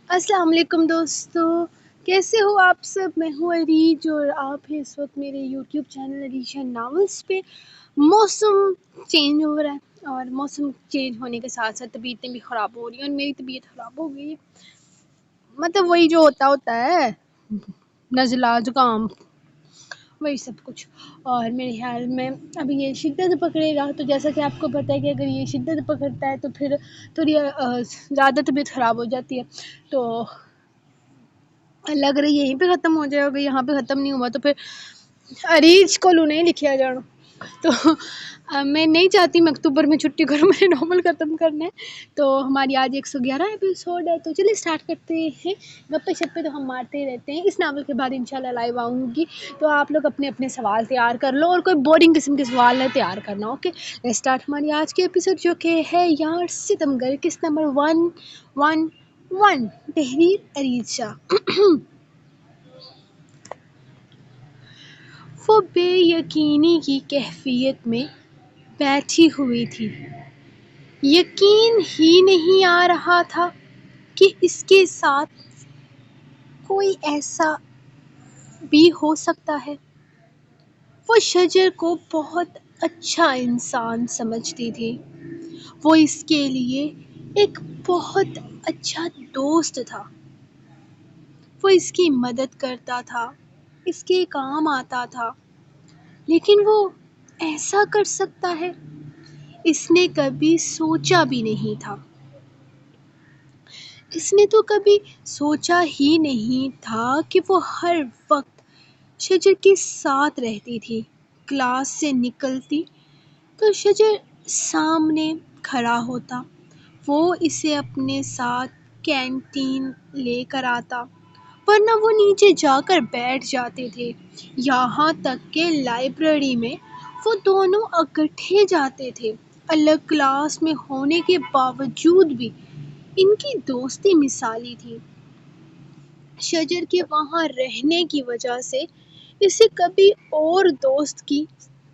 السلام علیکم دوستو، کیسے ہو آپ سب؟ میں ہوں عریج اور آپ ہیں اس وقت میرے یوٹیوب چینل عریجن ناولس پہ۔ موسم چینج ہو رہا ہے اور موسم چینج ہونے کے ساتھ ساتھ طبیعتیں بھی خراب ہو رہی ہیں اور میری طبیعت خراب ہو گئی ہے۔ مطلب وہی جو ہوتا ہے نزلہ زکام، وہی سب کچھ۔ اور میرے خیال میں ابھی یہ شدت پکڑے گا، تو جیسا کہ آپ کو پتہ ہے کہ اگر یہ شدت پکڑتا ہے تو پھر تھوڑی زیادہ طبیعت خراب ہو جاتی ہے۔ تو لگ رہی یہیں پہ ختم ہو جائے گا، یہاں پہ ختم نہیں ہوا تو پھر عریج کو نہیں لکھیا جانا۔ تو میں نہیں چاہتی میں اکتوبر میں چھٹی کروں، میں نے ناول ختم کرنا ہے۔ تو ہماری آج 111 ایپیسوڈ ہے، تو چلیے اسٹارٹ کرتے ہیں۔ گپے شپے تو ہم مارتے ہی رہتے ہیں، اس ناول کے بعد انشاءاللہ لائیو آؤں گی، تو آپ لوگ اپنے اپنے سوال تیار کر لو اور کوئی بورنگ قسم کے سوال نہ تیار کرنا، اوکے؟ اسٹارٹ ہماری آج کے ایپیسوڈ جو کہ ہے یار ستمگر، قسط نمبر 111، تحریر عریج شاہ۔ وہ بے یقینی کی کیفیت میں بیٹھی ہوئی تھی۔ یقین ہی نہیں آ رہا تھا کہ اس کے ساتھ کوئی ایسا بھی ہو سکتا ہے۔ وہ شجر کو بہت اچھا انسان سمجھتی تھی۔ وہ اس کے لیے ایک بہت اچھا دوست تھا۔ وہ اس کی مدد کرتا تھا، اس کے کام آتا تھا، لیکن وہ ایسا کر سکتا ہے، اس نے کبھی سوچا بھی نہیں تھا۔ اس نے تو کبھی سوچا ہی نہیں تھا کہ وہ ہر وقت شجر کے ساتھ رہتی تھی۔ کلاس سے نکلتی تو شجر سامنے کھڑا ہوتا، وہ اسے اپنے ساتھ کینٹین لے کر آتا، ورنہ وہ نیچے جا کر بیٹھ جاتے تھے۔ یہاں تک کہ لائبریری میں وہ دونوں اکٹھے جاتے تھے۔ الگ کلاس میں ہونے کے باوجود بھی ان کی دوستی مثالی تھی۔ شجر کے وہاں رہنے کی وجہ سے اسے کبھی اور دوست کی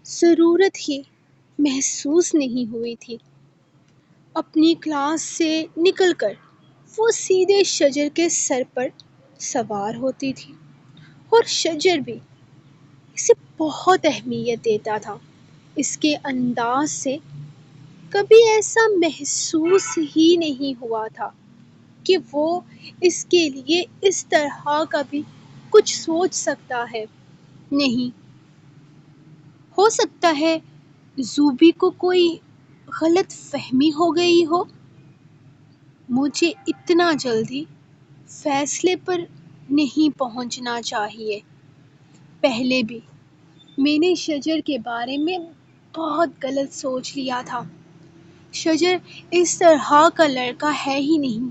ضرورت ہی محسوس نہیں ہوئی تھی۔ اپنی کلاس سے نکل کر وہ سیدھے شجر کے سر پر سوار ہوتی تھی اور شجر بھی اسے بہت اہمیت دیتا تھا۔ اس کے انداز سے کبھی ایسا محسوس ہی نہیں ہوا تھا کہ وہ اس کے لیے اس طرح کا بھی کچھ سوچ سکتا ہے۔ نہیں، ہو سکتا ہے زوبی کو کوئی غلط فہمی ہو گئی ہو۔ مجھے اتنا جلدی فیصلے پر نہیں پہنچنا چاہیے۔ پہلے بھی میں نے شجر کے بارے میں بہت غلط سوچ لیا تھا۔ شجر اس طرح کا لڑکا ہے ہی نہیں۔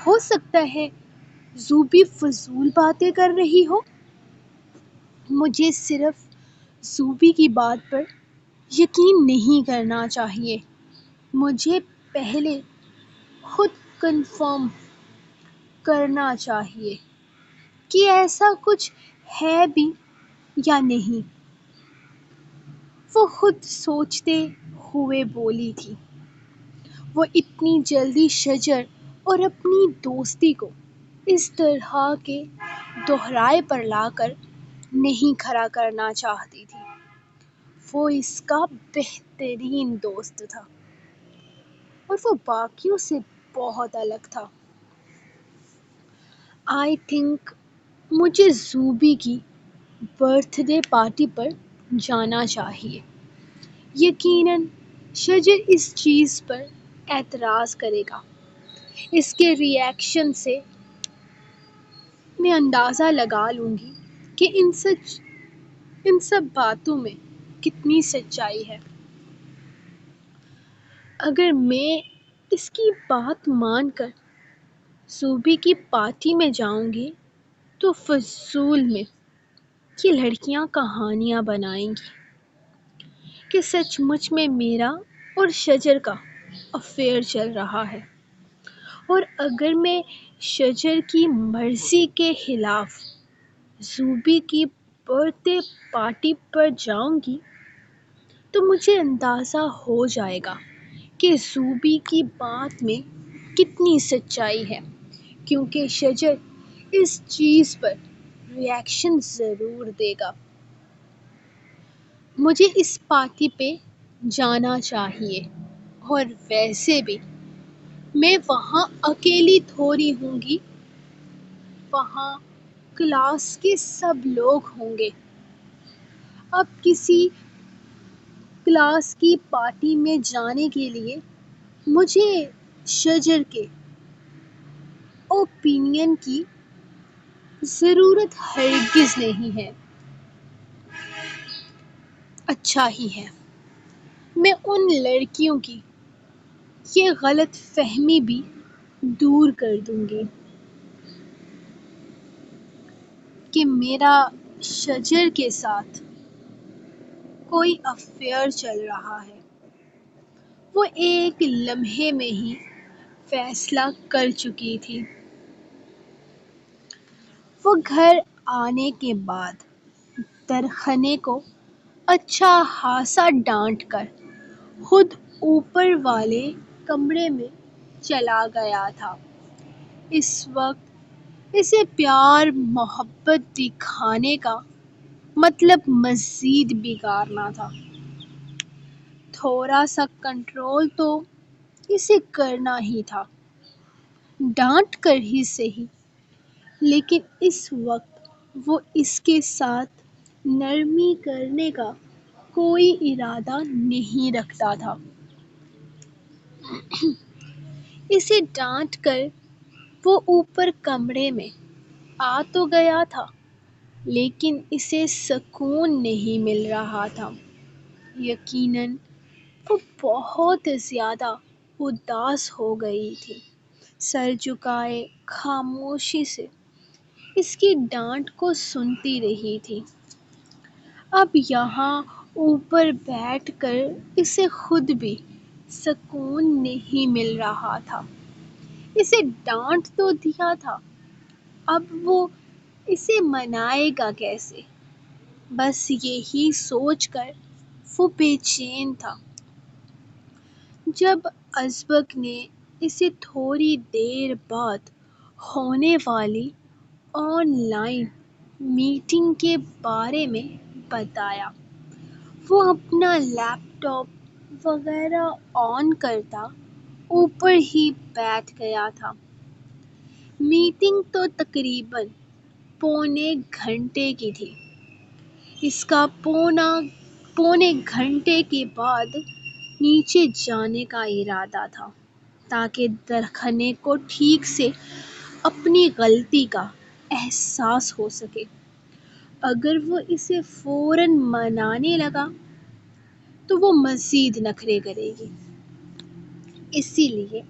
ہو سکتا ہے زوبی فضول باتیں کر رہی ہو۔ مجھے صرف زوبی کی بات پر یقین نہیں کرنا چاہیے۔ مجھے پہلے خود کنفرم کرنا چاہیے کہ ایسا کچھ ہے بھی یا نہیں۔ وہ خود سوچتے ہوئے بولی تھی۔ وہ اتنی جلدی شجر اور اپنی دوستی کو اس طرح کے دہرائے پر لا کر نہیں کھڑا کرنا چاہتی تھی۔ وہ اس کا بہترین دوست تھا اور وہ باقیوں سے بہت الگ تھا۔ آئی تھنک مجھے زوبی کی برتھ ڈے پارٹی پر جانا چاہیے۔ یقیناً شجر اس چیز پر اعتراض کرے گا۔ اس کے ری ایکشن سے میں اندازہ لگا لوں گی کہ ان سب باتوں میں کتنی سچائی ہے۔ اگر میں اس کی بات مان کر زوبی کی پارٹی میں جاؤں گی تو فضول میں یہ لڑکیاں کہانیاں بنائیں گی کہ سچ مچ میں میرا اور شجر کا افیئر چل رہا ہے۔ اور اگر میں شجر کی مرضی کے خلاف زوبی کی برتھ ڈے پارٹی پر جاؤں گی تو مجھے اندازہ ہو جائے گا کہ زوبی کی بات میں کتنی سچائی ہے، کیونکہ شجر اس چیز پر ریاکشن ضرور دے گا۔ مجھے اس پارٹی پہ جانا چاہیے، اور ویسے بھی میں وہاں اکیلی تھوڑی ہوں گی، وہاں کلاس کے سب لوگ ہوں گے۔ اب کسی کلاس کی پارٹی میں جانے کے لیے مجھے شجر کے اوپینین کی ضرورت ہرگز نہیں ہے۔ اچھا ہی ہے، میں ان لڑکیوں کی یہ غلط فہمی بھی دور کر دوں گی کہ میرا شجر کے ساتھ کوئی افیئر چل رہا ہے۔ وہ ایک لمحے میں ہی فیصلہ کر چکی تھی۔ وہ گھر آنے کے بعد درخنے کو اچھا خاصا ڈانٹ کر خود اوپر والے کمرے میں چلا گیا تھا۔ اس وقت اسے پیار محبت دکھانے کا مطلب مزید بگاڑنا تھا۔ تھوڑا سا کنٹرول تو اسے کرنا ہی تھا، ڈانٹ کر ہی صحیح، لیکن اس وقت وہ اس کے ساتھ نرمی کرنے کا کوئی ارادہ نہیں رکھتا تھا۔ اسے ڈانٹ کر وہ اوپر کمرے میں آ تو گیا تھا، لیکن اسے سکون نہیں مل رہا تھا۔ یقیناً وہ بہت زیادہ اداس ہو گئی تھی، سر جھکائے خاموشی سے اس کی ڈانٹ کو سنتی رہی تھی۔ اب یہاں اوپر بیٹھ کر اسے خود بھی سکون نہیں مل رہا تھا۔ اسے ڈانٹ تو دیا تھا، اب وہ اسے منائے گا کیسے؟ بس یہی سوچ کر وہ بے چین تھا۔ جب ازبک نے اسے تھوڑی دیر بعد ہونے والی آن لائن میٹنگ کے بارے میں بتایا، وہ اپنا لیپ ٹاپ وغیرہ آن کرتا اوپر ہی بیٹھ گیا تھا۔ میٹنگ تو تقریباً پونے گھنٹے کی تھی۔ اس کا پونے گھنٹے کے بعد نیچے جانے کا ارادہ تھا، تاکہ درخنے کو ٹھیک سے اپنی غلطی کا احساس ہو سکے۔ اگر وہ اسے فوراً منانے لگا تو وہ مزید نخرے کرے گی، اسی لیے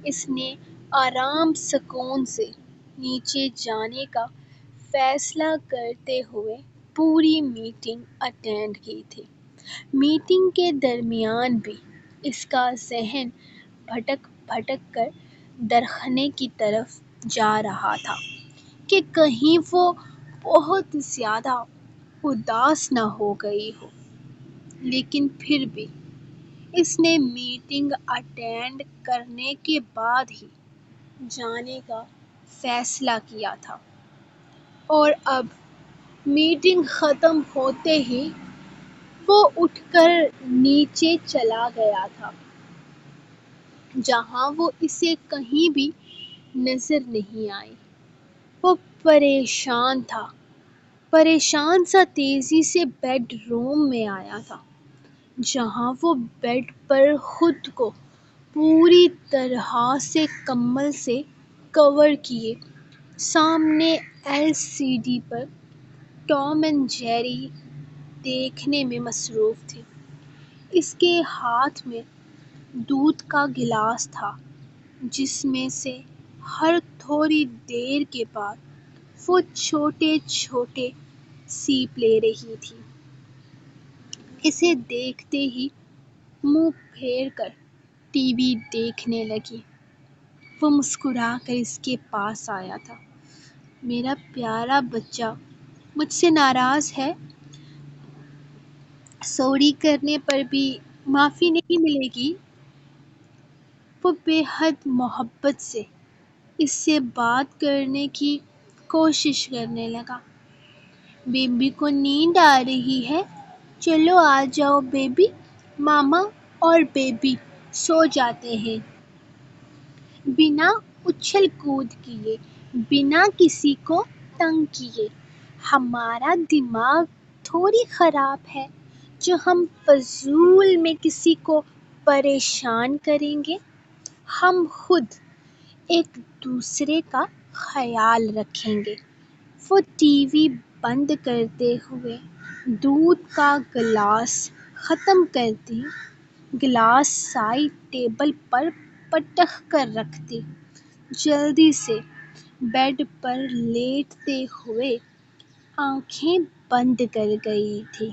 اس نے آرام سکون سے نیچے جانے کا فیصلہ کرتے ہوئے پوری میٹنگ اٹینڈ کی تھی۔ میٹنگ کے درمیان بھی اس کا ذہن بھٹک بھٹک کر درخنے کی طرف جا رہا تھا کہ کہیں وہ بہت زیادہ اداس نہ ہو گئی ہو، لیکن پھر بھی اس نے میٹنگ اٹینڈ کرنے کے بعد ہی جانے کا فیصلہ کیا تھا، اور اب میٹنگ ختم ہوتے ہی وہ اٹھ کر نیچے چلا گیا تھا، جہاں وہ اسے کہیں بھی نظر نہیں آئی۔ وہ پریشان تھا، پریشان سا تیزی سے بیڈ روم میں آیا تھا، جہاں وہ بیڈ پر خود کو پوری طرح سے کمبل سے کور کیے سامنے ایل سی ڈی پر ٹام اینڈ جیری دیکھنے میں مصروف تھی۔ اس کے ہاتھ میں دودھ کا گلاس تھا، جس میں سے ہر تھوڑی دیر کے بعد وہ چھوٹے چھوٹے سیپ لے رہی تھی۔ اسے دیکھتے ہی منہ پھیر کر ٹی وی دیکھنے لگی۔ وہ مسکرا کر اس کے پاس آیا تھا۔ میرا پیارا بچہ مجھ سے ناراض ہے؟ سوری کرنے پر بھی معافی نہیں ملے گی؟ وہ بے حد محبت سے اس سے بات کرنے کی کوشش کرنے لگا۔ بیبی کو نیند آ رہی ہے، چلو آ جاؤ بیبی، ماما اور بیبی سو جاتے ہیں بنا اچھل کود کیے، بنا کسی کو تنگ کیے۔ ہمارا دماغ تھوڑی خراب ہے جو ہم فضول میں کسی کو پریشان کریں گے۔ ہم خود ایک دوسرے کا خیال رکھیں گے۔ وہ ٹی وی بند کرتے ہوئے دودھ کا گلاس ختم کرتی، گلاس سائڈ ٹیبل پر پٹک کر رکھتی، جلدی سے بیڈ پر لیٹتے ہوئے آنکھیں بند کر گئی تھی،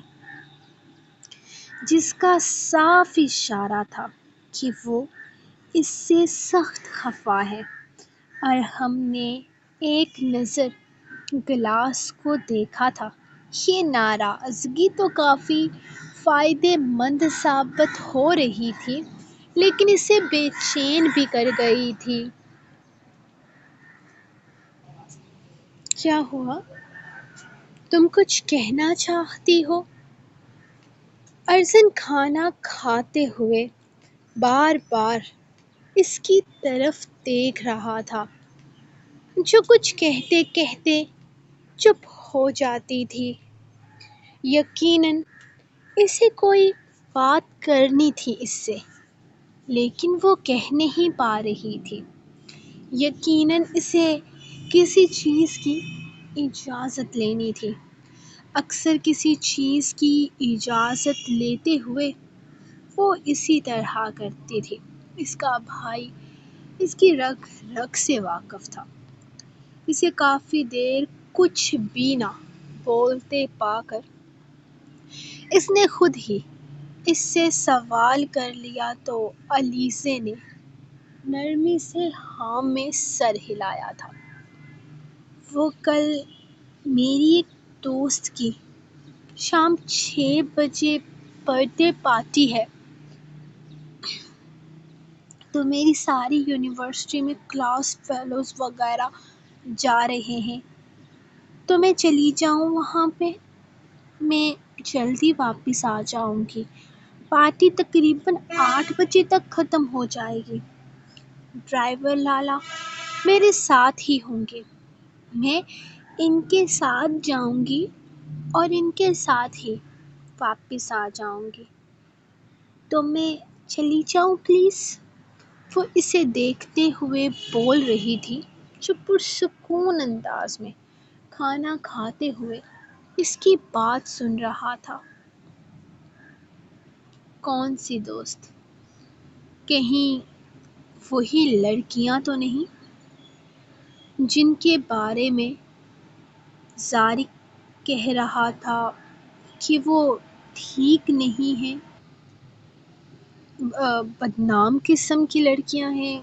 جس کا صاف اشارہ تھا کہ وہ اس سے سخت خفا ہے۔ اور ہم نے ایک نظر گلاس کو دیکھا تھا۔ یہ ناراضگی تو کافی فائدے مند ثابت ہو رہی تھی، لیکن اسے بے چین بھی کر گئی تھی۔ کیا ہوا؟ تم کچھ کہنا چاہتی ہو؟ ارجن کھانا کھاتے ہوئے بار بار اس کی طرف دیکھ رہا تھا، جو کچھ کہتے کہتے چپ ہو جاتی تھی۔ یقیناً اسے کوئی بات کرنی تھی اس سے، لیکن وہ کہہ نہیں پا رہی تھی۔ یقیناً اسے کسی چیز کی اجازت لینی تھی۔ اکثر کسی چیز کی اجازت لیتے ہوئے وہ اسی طرح کرتی تھی۔ اس کا بھائی اس کی رگ رگ سے واقف تھا۔ اسے کافی دیر کچھ بھی نہ بولتے پا کر اس نے خود ہی اس سے سوال کر لیا تو علیزے نے نرمی سے ہاں میں سر ہلایا تھا۔ وہ کل میری ایک دوست کی شام 6 بجے برتھ ڈے پارٹی ہے، تو میری ساری یونیورسٹی میں کلاس فیلوز وغیرہ جا رہے ہیں، تو میں چلی جاؤں وہاں پہ؟ میں جلدی واپس آ جاؤں گی۔ پارٹی تقریباً 8 بجے تک ختم ہو جائے گی۔ ڈرائیور لالا میرے ساتھ ہی ہوں گے۔ میں ان کے ساتھ جاؤں گی اور ان کے ساتھ ہی واپس آ جاؤں گی، تو میں چلی جاؤں پلیز؟ وہ اسے دیکھتے ہوئے بول رہی تھی، جو پرسکون انداز میں کھانا کھاتے ہوئے اس کی بات سن رہا تھا۔ کون سی دوست؟ کہیں وہی لڑکیاں تو نہیں جن کے بارے میں زارق کہہ رہا تھا کہ وہ ٹھیک نہیں ہیں، بدنام قسم کی لڑکیاں ہیں،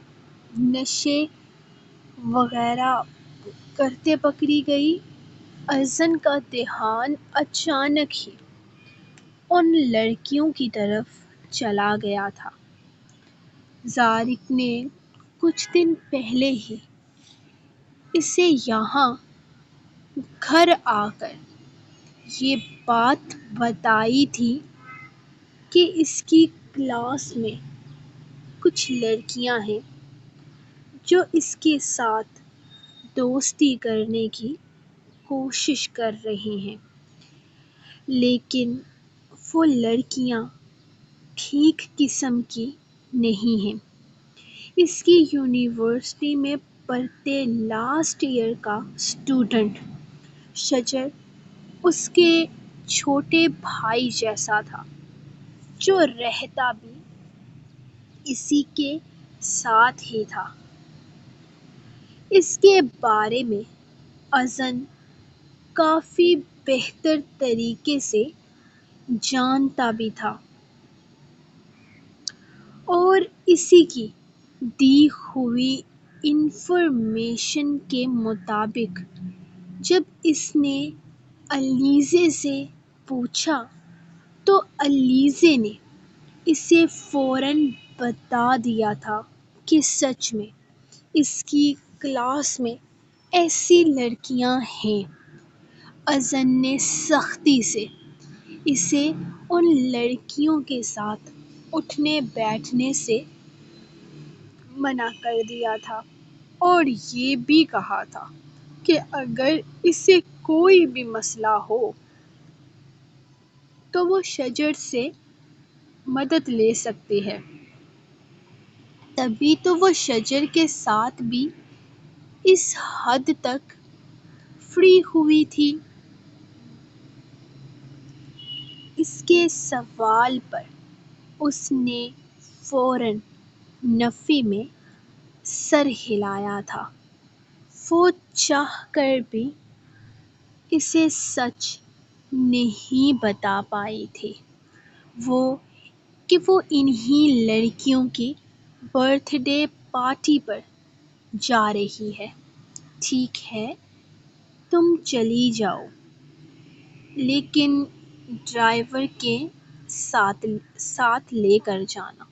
نشے وغیرہ کرتے پکڑی گئی؟ ارجن کا دھیان اچانک ہی ان لڑکیوں کی طرف چلا گیا تھا۔ زارق نے کچھ دن پہلے ہی اسے یہاں گھر آ کر یہ بات بتائی تھی کہ اس کی کلاس میں کچھ لڑکیاں ہیں جو اس کے ساتھ دوستی کرنے کی کوشش کر رہی ہیں، لیکن وہ لڑکیاں ٹھیک قسم کی نہیں ہیں۔ اس کی یونیورسٹی میں پڑھتے لاسٹ ایئر کا اسٹوڈنٹ شجر اس کے چھوٹے بھائی جیسا تھا، جو رہتا بھی اسی کے ساتھ ہی تھا۔ اس کے بارے میں ارجن کافی بہتر طریقے سے جانتا بھی تھا، اور اسی کی دی ہوئی انفارمیشن کے مطابق جب اس نے علیزے سے پوچھا تو علیزے نے اسے فوراً بتا دیا تھا کہ سچ میں اس کی کلاس میں ایسی لڑکیاں ہیں۔ ازن نے سختی سے اسے ان لڑکیوں کے ساتھ اٹھنے بیٹھنے سے منع کر دیا تھا اور یہ بھی کہا تھا کہ اگر اسے کوئی بھی مسئلہ ہو تو وہ شجر سے مدد لے سکتی ہے۔ تبھی تو وہ شجر کے ساتھ بھی اس حد تک فری ہوئی تھی۔ اس کے سوال پر اس نے فوراً نفی میں سر ہلایا تھا۔ وہ چاہ کر بھی اسے سچ نہیں بتا پائی تھی کہ وہ انہی لڑکیوں کی برتھ ڈے پارٹی پر جا رہی ہے۔ ٹھیک ہے، تم چلی جاؤ، لیکن ڈرائیور کے ساتھ لے کر جانا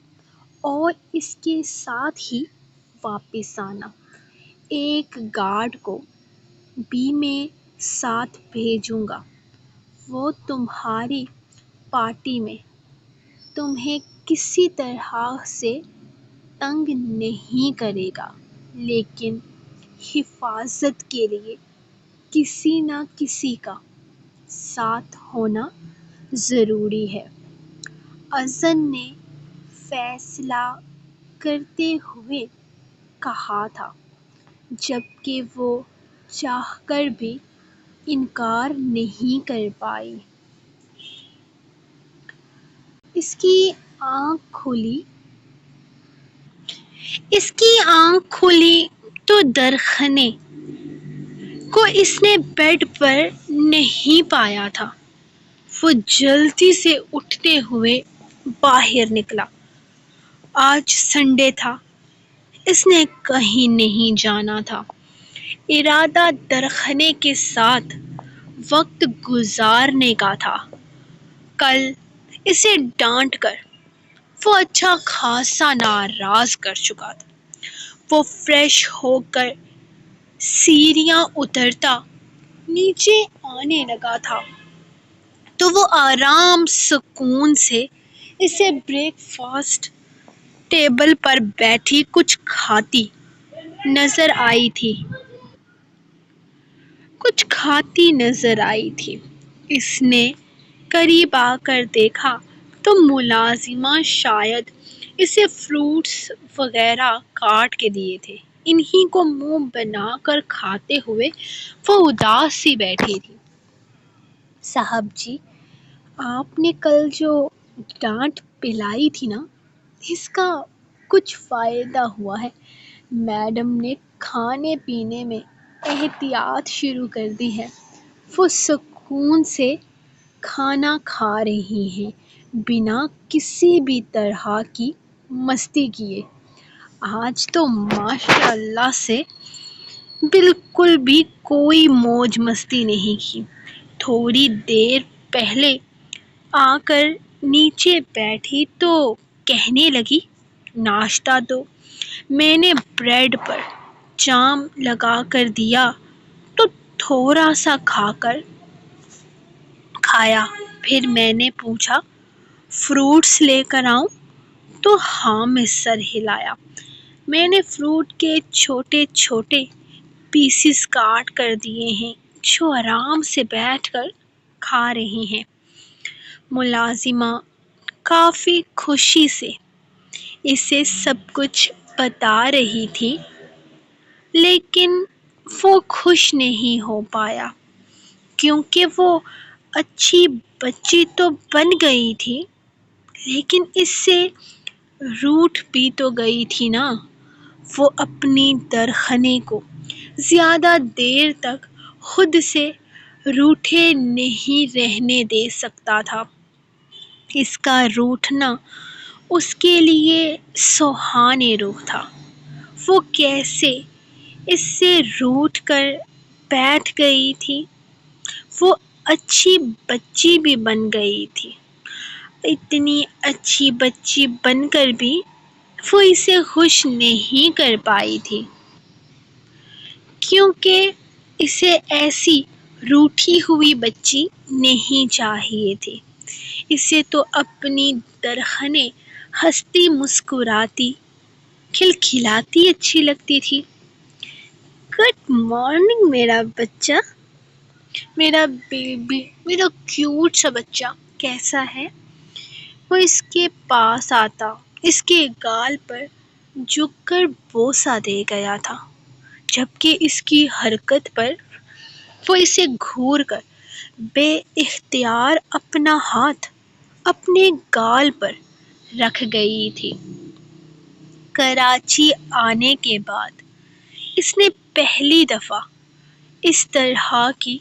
اور اس کے ساتھ ہی واپس آنا۔ ایک گارڈ کو بھی میں ساتھ بھیجوں گا۔ وہ تمہاری پارٹی میں تمہیں کسی طرح سے تنگ نہیں کرے گا، لیکن حفاظت کے لیے کسی نہ کسی کا ساتھ ہونا ضروری ہے۔ ازن نے فیصلہ کرتے ہوئے کہا تھا، جبکہ وہ چاہ کر بھی انکار نہیں کر پائی۔ اس کی آنکھ کھلی تو درخنے کو اس نے بیڈ پر نہیں پایا تھا۔ وہ جلدی سے اٹھتے ہوئے باہر نکلا۔ آج سنڈے تھا، اس نے کہیں نہیں جانا تھا۔ ارادہ درخنے کے ساتھ وقت گزارنے کا تھا۔ کل اسے ڈانٹ کر وہ اچھا خاصا ناراض کر چکا تھا۔ وہ فریش ہو کر سیڑھیاں اترتا نیچے آنے لگا تھا تو وہ آرام سکون سے اسے بریک فاسٹ ٹیبل پر بیٹھی کچھ کھاتی نظر آئی تھی۔ اس نے قریب آ کر دیکھا تو ملازمہ شاید اسے فروٹس وغیرہ کاٹ کے دیے تھے۔ انہی کو منہ بنا کر کھاتے ہوئے وہ اداس سی بیٹھی تھی۔ صاحب جی، آپ نے کل جو ڈانٹ پلائی تھی نا، اس کا کچھ فائدہ ہوا ہے؟ میڈم نے کھانے پینے میں احتیاط شروع کر دی ہے۔ وہ سکون سے کھانا کھا رہی ہیں بنا کسی بھی طرح کی مستی کیے۔ آج تو ماشاء اللہ سے بالکل بھی کوئی موج مستی نہیں کی۔ تھوڑی دیر پہلے آ کر نیچے بیٹھی تو کہنے لگی، ناشتہ دو۔ میں نے بریڈ پر جام لگا کر دیا تو تھوڑا سا کھایا۔ پھر میں نے پوچھا، فروٹس لے کر آؤں؟ تو ہاں میں سر ہلایا۔ میں نے فروٹ کے چھوٹے چھوٹے پیسز کاٹ کر دیے ہیں جو آرام سے بیٹھ کر کھا رہے ہیں۔ ملازمہ کافی خوشی سے اسے سب کچھ بتا رہی تھی، لیکن وہ خوش نہیں ہو پایا کیونکہ وہ اچھی بچی تو بن گئی تھی، لیکن اس سے روٹھ بھی تو گئی تھی نا۔ وہ اپنی درخنے کو زیادہ دیر تک خود سے روٹھے نہیں رہنے دے سکتا تھا۔ اس کا روٹھنا اس کے لیے سہانے روح تھا۔ وہ کیسے اس سے روٹھ کر بیٹھ گئی تھی۔ وہ اچھی بچی بھی بن گئی تھی۔ اتنی اچھی بچی بن کر بھی وہ اسے خوش نہیں کر پائی تھی۔ کیونکہ اسے ایسی روٹھی ہوئی بچی نہیں چاہیے تھی۔ اسے تو اپنی درخنے ہنستی مسکراتی کھلکھلاتی اچھی لگتی تھی۔ گڈ مارننگ میرا بچہ، میرا بیبی، میرا کیوٹ سا بچہ کیسا ہے؟ وہ اس کے پاس آتا، اس کے گال پر جھک کر بوسہ دے گیا تھا، جبکہ اس کی حرکت پر وہ اسے گھور کر بے اختیار اپنا ہاتھ اپنے گال پر رکھ گئی تھی۔ کراچی آنے کے بعد اس نے پہلی دفعہ اس طرح کی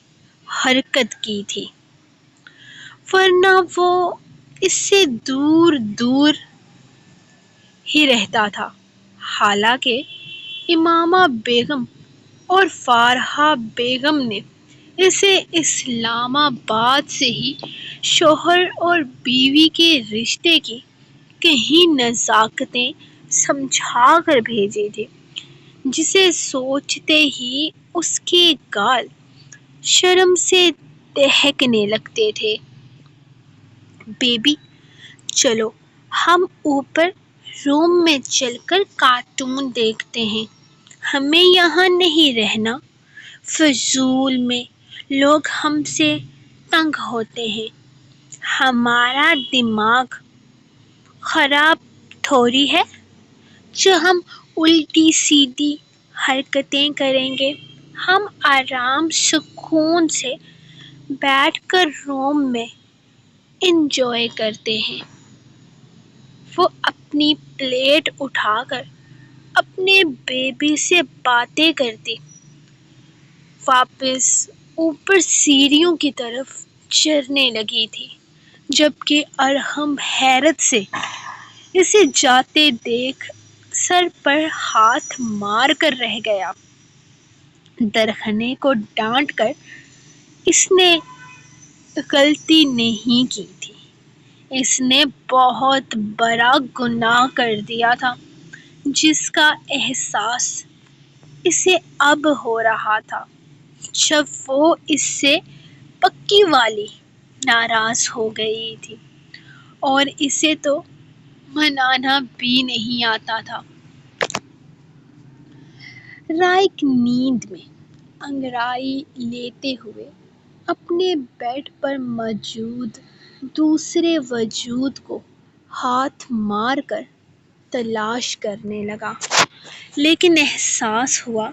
حرکت کی تھی، ورنہ وہ اس سے دور دور ہی رہتا تھا۔ حالانکہ امامہ بیگم اور فارحہ بیگم نے اسے اسلام آباد سے ہی شوہر اور بیوی کے رشتے کی کئی نزاکتیں سمجھا کر بھیجے تھے، جسے سوچتے ہی اس کے گال شرم سے دہکنے لگتے تھے۔ بیبی، چلو ہم اوپر روم میں چل کر کارٹون دیکھتے ہیں، ہمیں یہاں نہیں رہنا، فضول میں لوگ ہم سے تنگ ہوتے ہیں، ہمارا دماغ خراب تھوڑی ہے جو ہم الٹی سیدھی حرکتیں کریں گے۔ ہم آرام سکون سے بیٹھ کر روم میں انجوائے کرتے ہیں۔ وہ اپنی پلیٹ اٹھا کر اپنے بیبی سے باتیں کرتی واپس اوپر سیڑھیوں کی طرف چڑھنے لگی تھی، جبکہ ارحم حیرت سے اسے جاتے دیکھ سر پر ہاتھ مار کر رہ گیا۔ درخنے کو ڈانٹ کر اس نے غلطی نہیں کی تھی، اس نے بہت بڑا گناہ کر دیا تھا، جس کا احساس اسے اب ہو رہا تھا، جب وہ اس سے پکی والی ناراض ہو گئی تھی، اور اسے تو منانا بھی نہیں آتا تھا۔ رائق نیند میں انگڑائی لیتے ہوئے اپنے بیڈ پر موجود دوسرے وجود کو ہاتھ مار کر تلاش کرنے لگا، لیکن احساس ہوا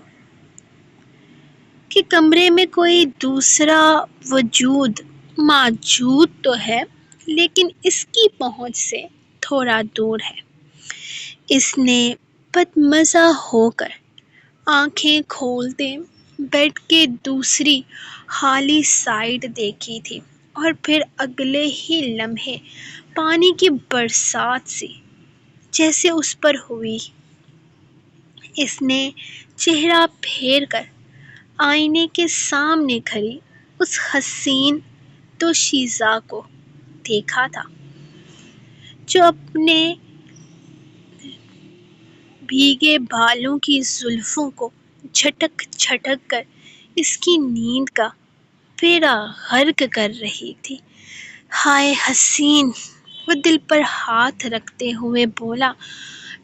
کہ کمرے میں کوئی دوسرا وجود موجود تو ہے، لیکن اس کی پہنچ سے تھوڑا دور ہے۔ اس نے بدمزہ ہو کر آنکھیں کھولتے بیڈ کے دوسری خالی سائیڈ دیکھی تھی، اور پھر اگلے ہی لمحے پانی کی برسات سی جیسے اس پر ہوئی۔ اس نے چہرہ پھیر کر آئینے کے سامنے کھڑی اس حسین دوشیزہ کو دیکھا تھا، جو اپنے بھیگے بالوں کی زلفوں کو جھٹک جھٹک کر اس کی نیند کا بیڑا غرق کر رہی تھی۔ ہائے حسین! وہ دل پر ہاتھ رکھتے ہوئے بولا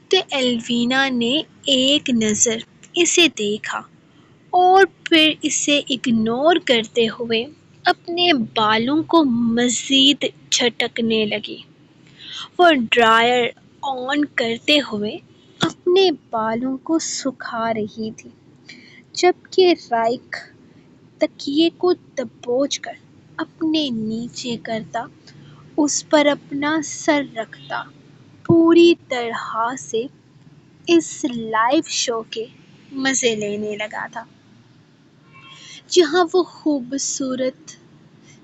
تو ایلوینا نے ایک نظر اسے دیکھا اور پھر اسے اگنور کرتے ہوئے اپنے بالوں کو مزید جھٹکنے لگی۔ وہ ڈرائر آن کرتے ہوئے اپنے بالوں کو سکھا رہی تھی، جبکہ رائق تکیے کو دبوچ کر اپنے نیچے کرتا اس پر اپنا سر رکھتا پوری طرح سے اس لائیو شو کے مزے لینے لگا تھا، جہاں وہ خوبصورت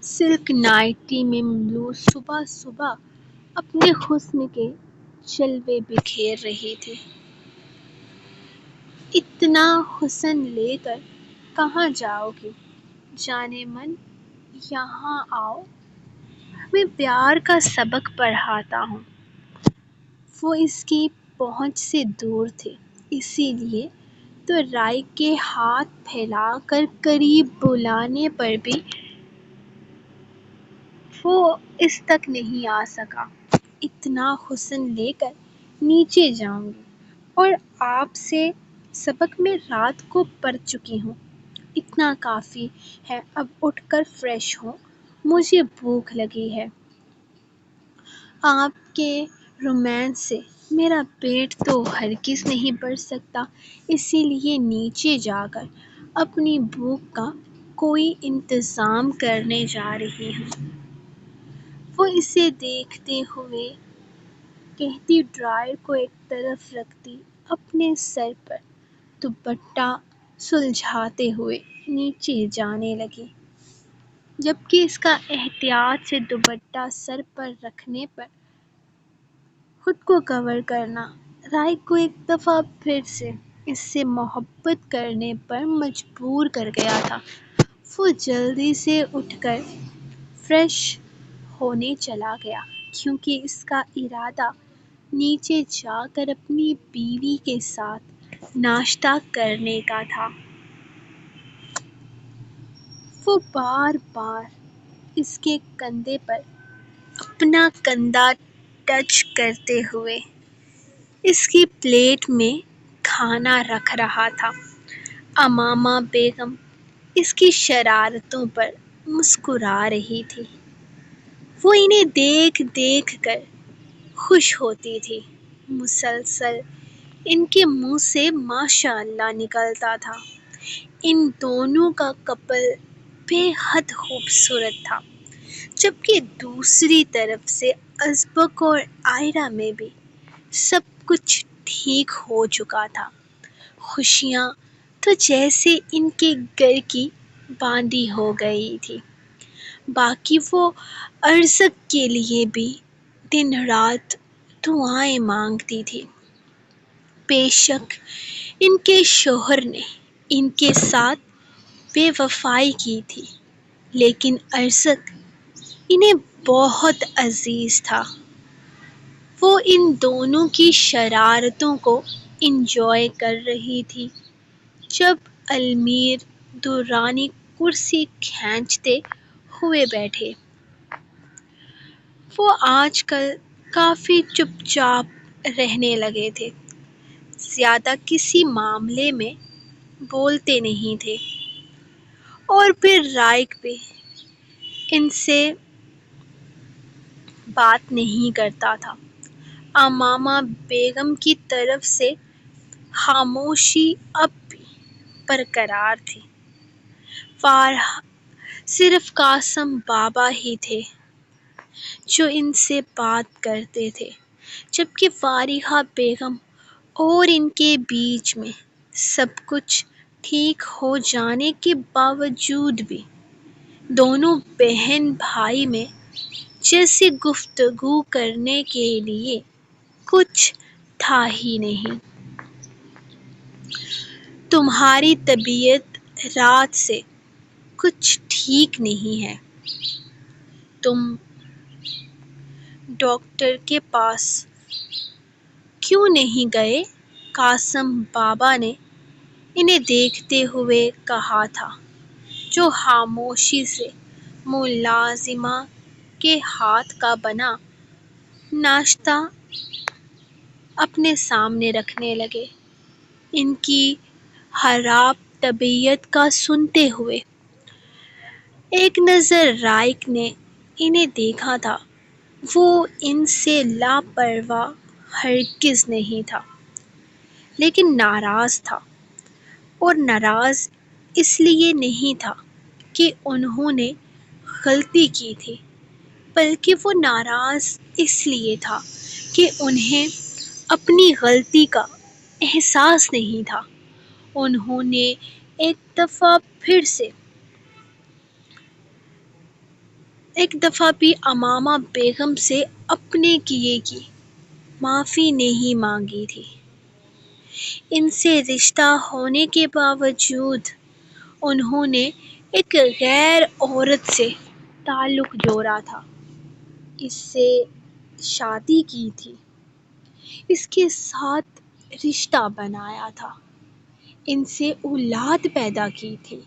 سلک نائٹی میں ملبوس صبح صبح اپنے حسن کے جلوے بکھیر رہی تھی۔ اتنا حسن لے کر کہاں جاؤ گی جانے من، یہاں آؤ، میں پیار کا سبق پڑھاتا ہوں۔ وہ اس کی پہنچ سے دور تھے، اسی لیے تو رائے کے ہاتھ پھیلا کر قریب بلانے پر بھی وہ اس تک نہیں آ سکا۔ اتنا حسن لے کر نیچے جاؤں گی اور آپ سے سبق میں رات کو پڑھ چکی ہوں۔ اتنا کافی ہے، اب اٹھ کر فریش ہوں، مجھے بھوک لگی ہے۔ آپ کے رومانس سے میرا پیٹ تو ہرگز نہیں بھر سکتا، اسی لیے نیچے جا کر اپنی بھوک کا کوئی انتظام کرنے جا رہی ہوں۔ وہ اسے دیکھتے ہوئے کہتی ڈرائر کو ایک طرف رکھتی اپنے سر پر دوپٹہ سلجھاتے ہوئے نیچے جانے لگی، جبکہ اس کا احتیاط سے دوپٹہ سر پر رکھنے پر خود کو کور کرنا رائے کو ایک دفعہ پھر سے اس سے محبت کرنے پر مجبور کر گیا تھا۔ وہ جلدی سے اٹھ کر فریش ہونے چلا گیا، کیونکہ اس کا ارادہ نیچے جا کر اپنی بیوی کے ساتھ ناشتہ کرنے کا تھا۔ وہ بار بار اس کے کندھے پر اپنا کندھا ٹچ کرتے ہوئے اس کی پلیٹ میں کھانا رکھ رہا تھا۔ امامہ بیگم اس کی شرارتوں پر مسکرا رہی تھی۔ وہ انہیں دیکھ دیکھ کر خوش ہوتی تھی۔ مسلسل ان کے منہ سے ماشاء اللہ نکلتا تھا۔ ان دونوں کا کپل بے حد خوبصورت تھا، جبکہ دوسری طرف سے ازبک اور عائرہ میں بھی سب کچھ ٹھیک ہو چکا تھا۔ خوشیاں تو جیسے ان کے گھر کی باندھی ہو گئی تھی۔ باقی وہ ارزق کے لیے بھی دن رات دعائیں مانگتی تھی۔ بے شک ان کے شوہر نے ان کے ساتھ بے وفائی کی تھی، لیکن ارزق انہیں بہت عزیز تھا۔ وہ ان دونوں کی شرارتوں کو انجوائے کر رہی تھی۔ جب المیر درانی کرسی کھینچتے ہوئے بیٹھے، وہ آج کل کافی چپ چاپ رہنے لگے تھے، زیادہ کسی معاملے میں بولتے نہیں تھے، اور پھر رائق بھی ان سے بات نہیں کرتا تھا۔ امامہ بیگم کی طرف سے خاموشی اب بھی برقرار تھی۔ صرف قاسم بابا ہی تھے جو ان سے بات کرتے تھے، جبکہ فارحہ بیگم اور ان کے بیچ میں سب کچھ ٹھیک ہو جانے کے باوجود بھی دونوں بہن بھائی میں جیسے گفتگو کرنے کے لیے کچھ تھا ہی نہیں۔ تمہاری طبیعت رات سے کچھ ٹھیک نہیں ہے، تم ڈاکٹر کے پاس کیوں نہیں گئے؟ قاسم بابا نے انہیں دیکھتے ہوئے کہا تھا، جو خاموشی سے ملازمہ کے ہاتھ کا بنا ناشتہ اپنے سامنے رکھنے لگے۔ ان کی خراب طبیعت کا سنتے ہوئے ایک نظر رائق نے انہیں دیکھا تھا۔ وہ ان سے لاپرواہ ہرگز نہیں تھا، لیکن ناراض تھا، اور ناراض اس لیے نہیں تھا کہ انہوں نے غلطی کی تھی، بلکہ وہ ناراض اس لیے تھا کہ انہیں اپنی غلطی کا احساس نہیں تھا۔ انہوں نے ایک دفعہ بھی امامہ بیگم سے اپنے کیے کی معافی نہیں مانگی تھی۔ ان سے رشتہ ہونے کے باوجود انہوں نے ایک غیر عورت سے تعلق جوڑا تھا، اس سے شادی کی تھی، اس کے ساتھ رشتہ بنایا تھا۔ ان سے اولاد پیدا کی تھی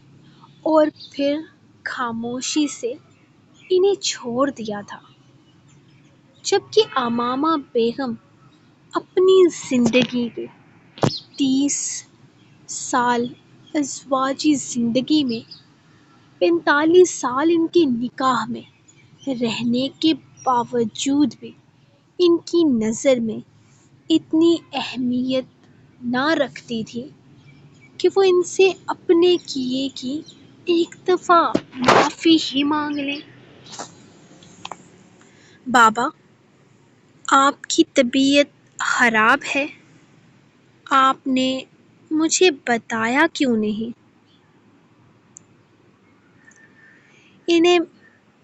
اور پھر خاموشی سے انہیں چھوڑ دیا تھا، جبکہ امامہ بیگم اپنی زندگی کے 30 سال ازواجی زندگی میں 45 سال ان کے نکاح میں رہنے کے باوجود بھی ان کی نظر میں اتنی اہمیت نہ رکھتی تھی کہ وہ ان سے اپنے کیے کی ایک دفعہ معافی ہی مانگ لیں۔ بابا، آپ کی طبیعت خراب ہے، آپ نے مجھے بتایا کیوں نہیں؟ انہیں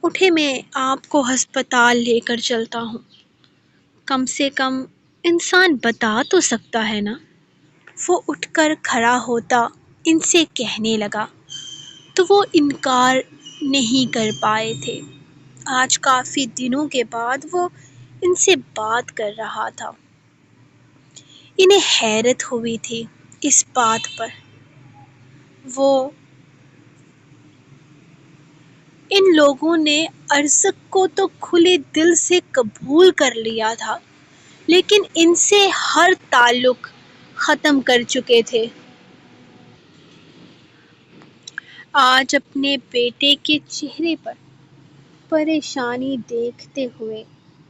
اٹھے، میں آپ کو ہسپتال لے کر چلتا ہوں، کم سے کم انسان بتا تو سکتا ہے نا۔ وہ اٹھ کر کھڑا ہوتا ان سے کہنے لگا تو وہ انکار نہیں کر پائے تھے۔ آج کافی دنوں کے بعد وہ ان سے بات کر رہا تھا۔ انہیں حیرت ہوئی تھی اس بات پر، وہ ان لوگوں نے ارزق کو تو کھلے دل سے قبول کر لیا تھا، لیکن ان سے ہر تعلق ختم کر چکے تھے۔ آج اپنے بیٹے کے چہرے پر پریشانی دیکھتے ہوئے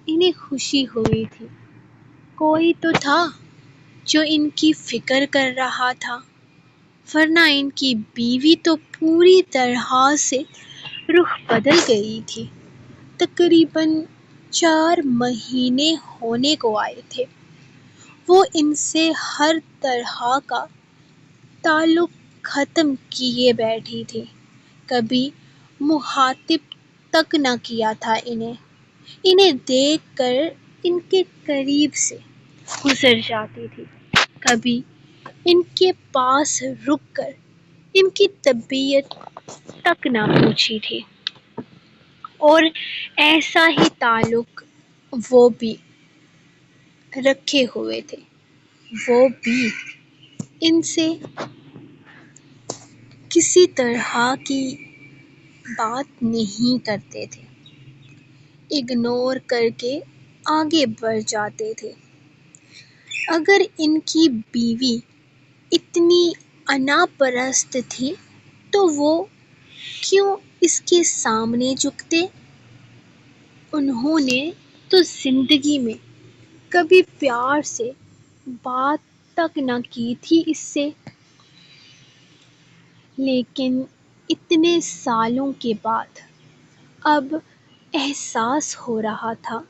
انہیں خوشی ہوئی تھی۔ کوئی تو تھا جو ان کی فکر کر رہا تھا، ورنہ ان کی بیوی تو پوری طرح سے رخ بدل گئی تھی۔ تقریباً 4 مہینے ہونے کو آئے تھے، وہ ان سے ہر طرح کا تعلق ختم کیے بیٹھی تھی، کبھی مخاطب تک نہ کیا تھا انہیں دیکھ کر ان کے قریب سے گزر جاتی تھی، کبھی ان کے پاس رک کر ان کی طبیعت تک نہ پوچھی تھی۔ اور ایسا ہی تعلق وہ بھی رکھے ہوئے تھے، وہ بھی ان سے کسی طرح کی بات نہیں کرتے تھے، اگنور کر کے آگے بڑھ جاتے تھے۔ اگر ان کی بیوی اتنی انا پرست تھی تو وہ کیوں اس کے سامنے جھکتے؟ انہوں نے تو زندگی میں کبھی پیار سے بات تک نہ کی تھی اس سے، لیکن اتنے سالوں کے بعد اب احساس ہو رہا تھا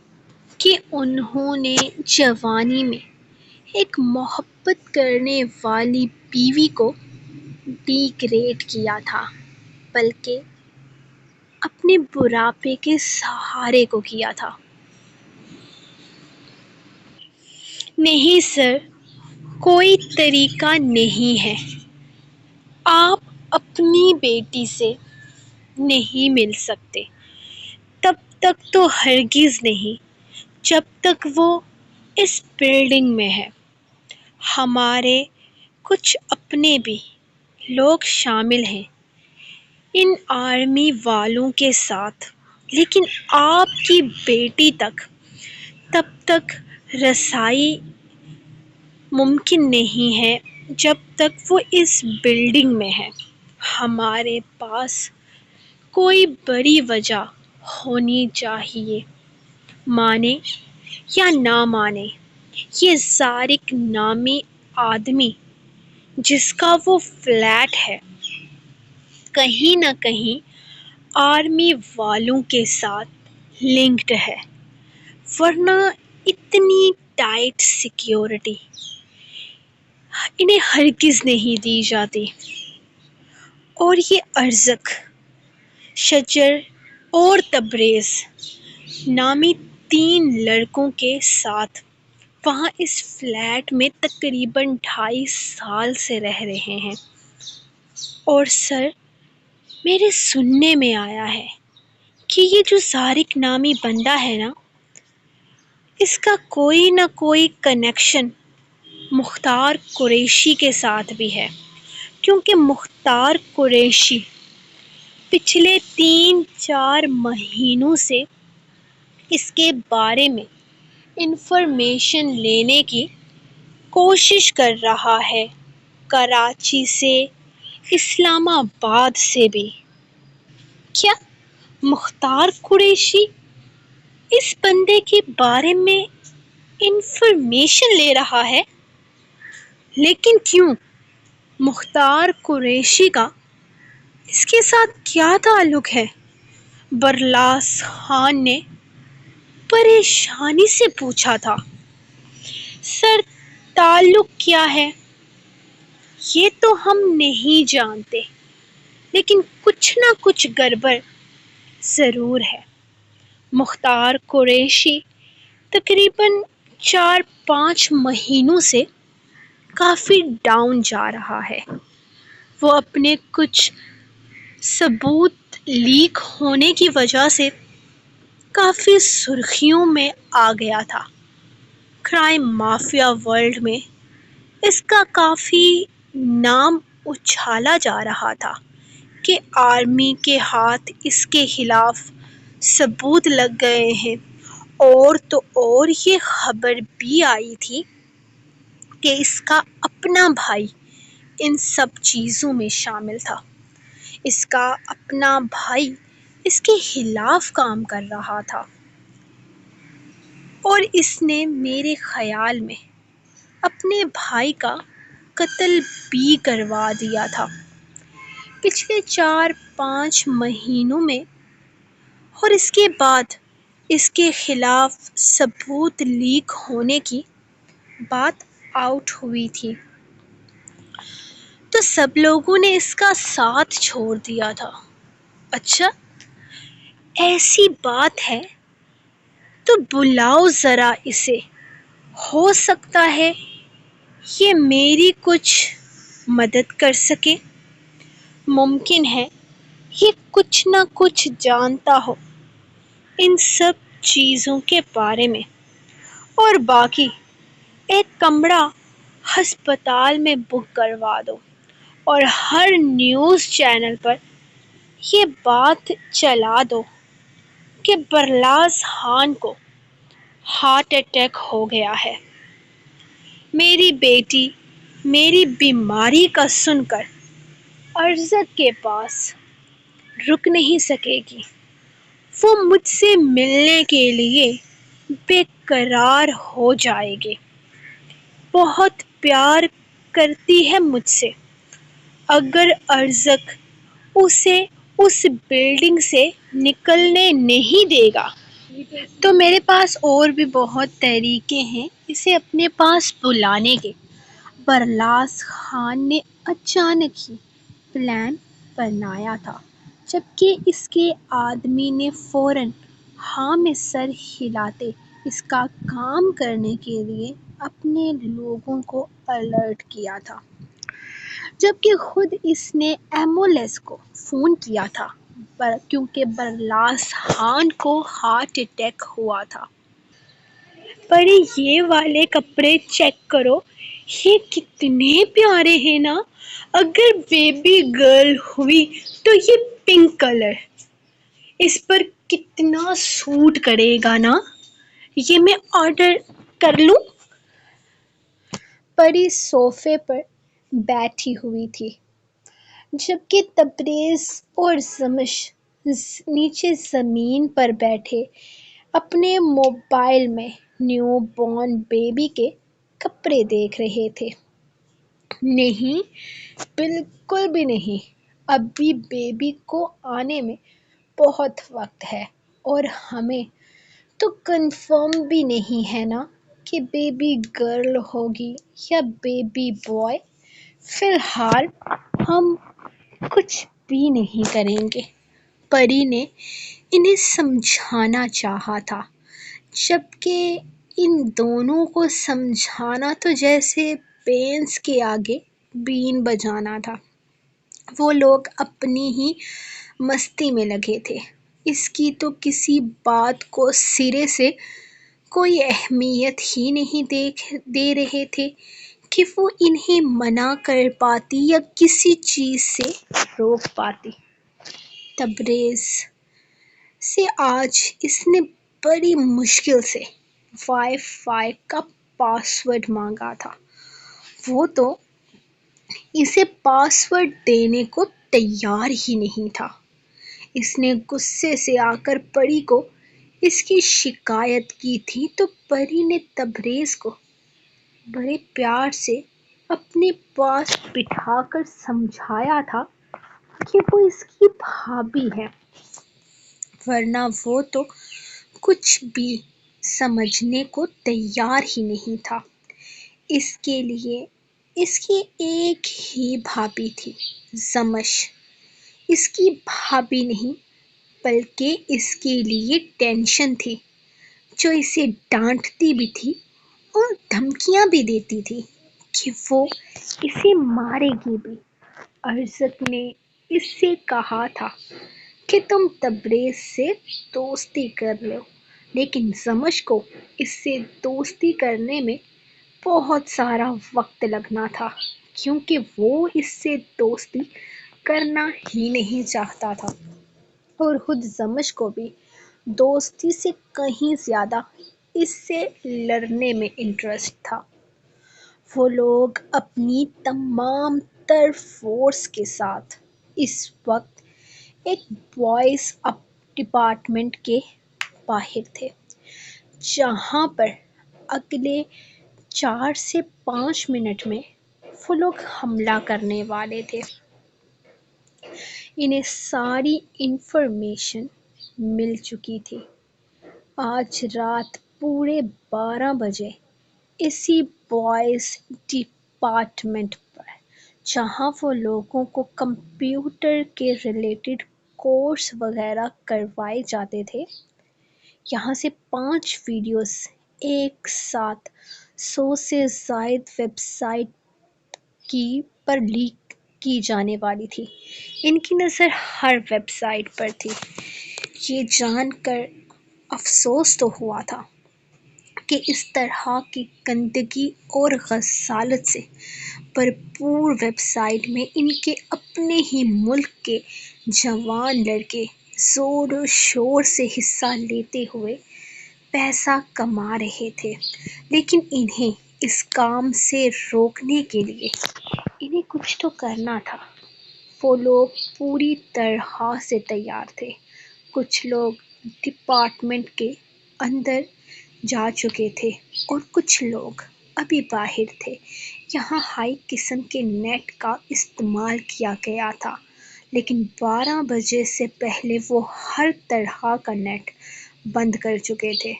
کہ انہوں نے جوانی میں ایک محبت کرنے والی بیوی کو ڈیگریڈ کیا تھا، بلکہ اپنے بڑھاپے کے سہارے کو کیا تھا۔ نہیں سر، کوئی طریقہ نہیں ہے۔ آپ اپنی بیٹی سے نہیں مل سکتے، تب تک تو ہرگز نہیں جب تک وہ اس بلڈنگ میں ہے۔ ہمارے کچھ اپنے بھی لوگ شامل ہیں ان آرمی والوں کے ساتھ، لیکن آپ کی بیٹی تک تب تک رسائی ممکن نہیں ہے جب تک وہ اس بلڈنگ میں ہے۔ ہمارے پاس کوئی بڑی وجہ ہونی چاہیے، مانے یا نہ مانے، یہ زارق نامی آدمی جس کا وہ فلیٹ ہے کہیں نہ کہیں آرمی والوں کے ساتھ لنکڈ ہے، ورنہ اتنی ٹائٹ سیکیورٹی انہیں ہرگز نہیں دی جاتی۔ اور یہ ارزق، شجر اور تبریز نامی 3 لڑکوں کے ساتھ وہاں اس فلیٹ میں تقریباً 2.5 سال سے رہ رہے ہیں۔ اور سر، میرے سننے میں آیا ہے کہ یہ جو زارق نامی بندہ ہے نا، اس کا کوئی نہ کوئی کنیکشن مختار قریشی کے ساتھ بھی ہے۔ کیونکہ مختار قریشی پچھلے 3-4 مہینوں سے اس کے بارے میں انفارمیشن لینے کی کوشش کر رہا ہے، کراچی سے، اسلام آباد سے بھی۔ کیا مختار قریشی اس بندے کے بارے میں انفارمیشن لے رہا ہے؟ لیکن کیوں؟ مختار قریشی کا اس کے ساتھ کیا تعلق ہے؟ برلاس خان نے پریشانی سے پوچھا تھا۔ سر، تعلق کیا ہے یہ تو ہم نہیں جانتے، لیکن کچھ نہ کچھ گڑبڑ ضرور ہے۔ مختار قریشی تقریباً 4-5 مہینوں سے کافی ڈاؤن جا رہا ہے۔ وہ اپنے کچھ ثبوت لیک ہونے کی وجہ سے کافی سرخیوں میں آ گیا تھا۔ کرائم مافیا ورلڈ میں اس کا کافی نام اچھالا جا رہا تھا کہ آرمی کے ہاتھ اس کے خلاف ثبوت لگ گئے ہیں، اور تو اور یہ خبر بھی آئی تھی کہ اس کا اپنا بھائی ان سب چیزوں میں شامل تھا۔ اس کا اپنا بھائی اس کے خلاف کام کر رہا تھا، اور اس نے میرے خیال میں اپنے بھائی کا قتل بھی کروا دیا تھا پچھلے 4-5 مہینوں میں، اور اس کے بعد اس کے خلاف ثبوت لیک ہونے کی بات آؤٹ ہوئی تھی تو سب لوگوں نے اس کا ساتھ چھوڑ دیا تھا۔ اچھا، ایسی بات ہے تو بلاؤ ذرا اسے، ہو سکتا ہے یہ میری کچھ مدد کر سکے۔ ممکن ہے یہ کچھ نہ کچھ جانتا ہو ان سب چیزوں کے بارے میں۔ اور باقی ایک کمرہ ہسپتال میں بک کروا دو، اور ہر نیوز چینل پر یہ بات چلا دو کہ برلاس خان کو ہارٹ اٹیک ہو گیا ہے۔ میری بیٹی میری بیماری کا سن کر ارزق کے پاس رک نہیں سکے گی۔ وہ مجھ سے ملنے کے لیے بے قرار ہو جائے گی۔ بہت پیار کرتی ہے مجھ سے۔ اگر ارزق اسے اس بلڈنگ سے نکلنے نہیں دے گا تو میرے پاس اور بھی بہت طریقے ہیں اسے اپنے پاس بلانے کے۔ برلاس خان نے اچانک ہی پلان بنایا تھا، جبکہ اس کے آدمی نے فوراً ہاں میں سر ہلاتے اس کا کام کرنے کے لیے اپنے لوگوں کو الرٹ کیا تھا، جبکہ خود اس نے ایمبولینس کو فون کیا تھا کیونکہ برلاس خان کو ہارٹ اٹیک ہوا تھا۔ پری، یہ والے کپڑے چیک کرو، یہ کتنے پیارے ہیں نا۔ اگر بیبی گرل ہوئی تو یہ پنک کلر اس پر کتنا سوٹ کرے گا نا۔ یہ میں آرڈر کر لوں؟ پری صوفے پر بیٹھی ہوئی تھی، جبکہ تبریز اور زمش نیچے زمین پر بیٹھے اپنے موبائل میں نیو بورن بیبی کے کپڑے دیکھ رہے تھے۔ نہیں، بالکل بھی نہیں، ابھی بیبی کو آنے میں بہت وقت ہے، اور ہمیں تو کنفرم بھی نہیں ہے نا کہ بیبی گرل ہوگی یا بیبی بوائے۔ فی الحال ہم کچھ بھی نہیں کریں گے۔ پری نے انہیں سمجھانا چاہا تھا، جبکہ ان دونوں کو سمجھانا تو جیسے بینس کے آگے بین بجانا تھا۔ وہ لوگ اپنی ہی مستی میں لگے تھے، اس کی تو کسی بات کو سرے سے کوئی اہمیت ہی نہیں دے رہے تھے کہ وہ انہیں منع کر پاتی یا کسی چیز سے روک پاتی۔ تبریز سے آج اس نے بڑی مشکل سے وائی فائی کا پاس ورڈ مانگا تھا۔ وہ تو اسے پاس ورڈ دینے کو تیار ہی نہیں تھا۔ اس نے غصے سے آ کر پری کو اس کی شکایت کی تھی تو پری نے تبریز کو بڑے پیار سے اپنے پاس بٹھا کر سمجھایا تھا کہ وہ اس کی بھابی ہے، ورنہ وہ تو کچھ بھی سمجھنے کو تیار ہی نہیں تھا۔ اس کے لیے اس کی ایک ہی بھابی تھی، زمش۔ اس کی بھابی نہیں بلکہ اس کے لیے ٹینشن تھی، جو اسے ڈانٹتی بھی تھی اور دھمکیاں بھی دیتی تھی کہ وہ اسے مارے گی بھی۔ ارزت نے اس سے کہا تھا کہ تم تبریز سے دوستی کر لو، لیکن زمش کو اس سے دوستی کرنے میں بہت سارا وقت لگنا تھا، کیونکہ وہ اس سے دوستی کرنا ہی نہیں چاہتا تھا اور خود زمش کو بھی دوستی سے کہیں زیادہ اس سے لڑنے میں انٹرسٹ تھا۔ وہ لوگ اپنی تمام تر فورس کے ساتھ اس وقت ایک بوائز ڈپارٹمنٹ کے باہر تھے، جہاں پر اگلے 4 سے 5 منٹ میں وہ لوگ حملہ کرنے والے تھے۔ انہیں ساری انفارمیشن مل چکی تھی۔ آج رات پورے 12 بجے اسی بوائز ڈپارٹمنٹ پر، جہاں وہ لوگوں کو کمپیوٹر کے ریلیٹڈ کورس وغیرہ کروائے جاتے تھے، یہاں سے 5 ویڈیوز ایک ساتھ 100 سے زائد ویب سائٹ پر لیک کی جانے والی تھی۔ ان کی نظر ہر ویب سائٹ پر تھی۔ یہ جان کر افسوس تو ہوا تھا کہ اس طرح کی گندگی اور غسالت سے بھرپور ویب سائٹ میں ان کے اپنے ہی ملک کے جوان لڑکے زور و شور سے حصہ لیتے ہوئے پیسہ کما رہے تھے، لیکن انہیں اس کام سے روکنے کے لیے انہیں کچھ تو کرنا تھا۔ وہ لوگ پوری طرح سے تیار تھے۔ کچھ لوگ ڈپارٹمنٹ کے اندر جا چکے تھے اور کچھ لوگ ابھی باہر تھے۔ یہاں ہائی قسم کے نیٹ کا استعمال کیا گیا تھا، لیکن 12 بجے سے پہلے وہ ہر طرح کا نیٹ بند کر چکے تھے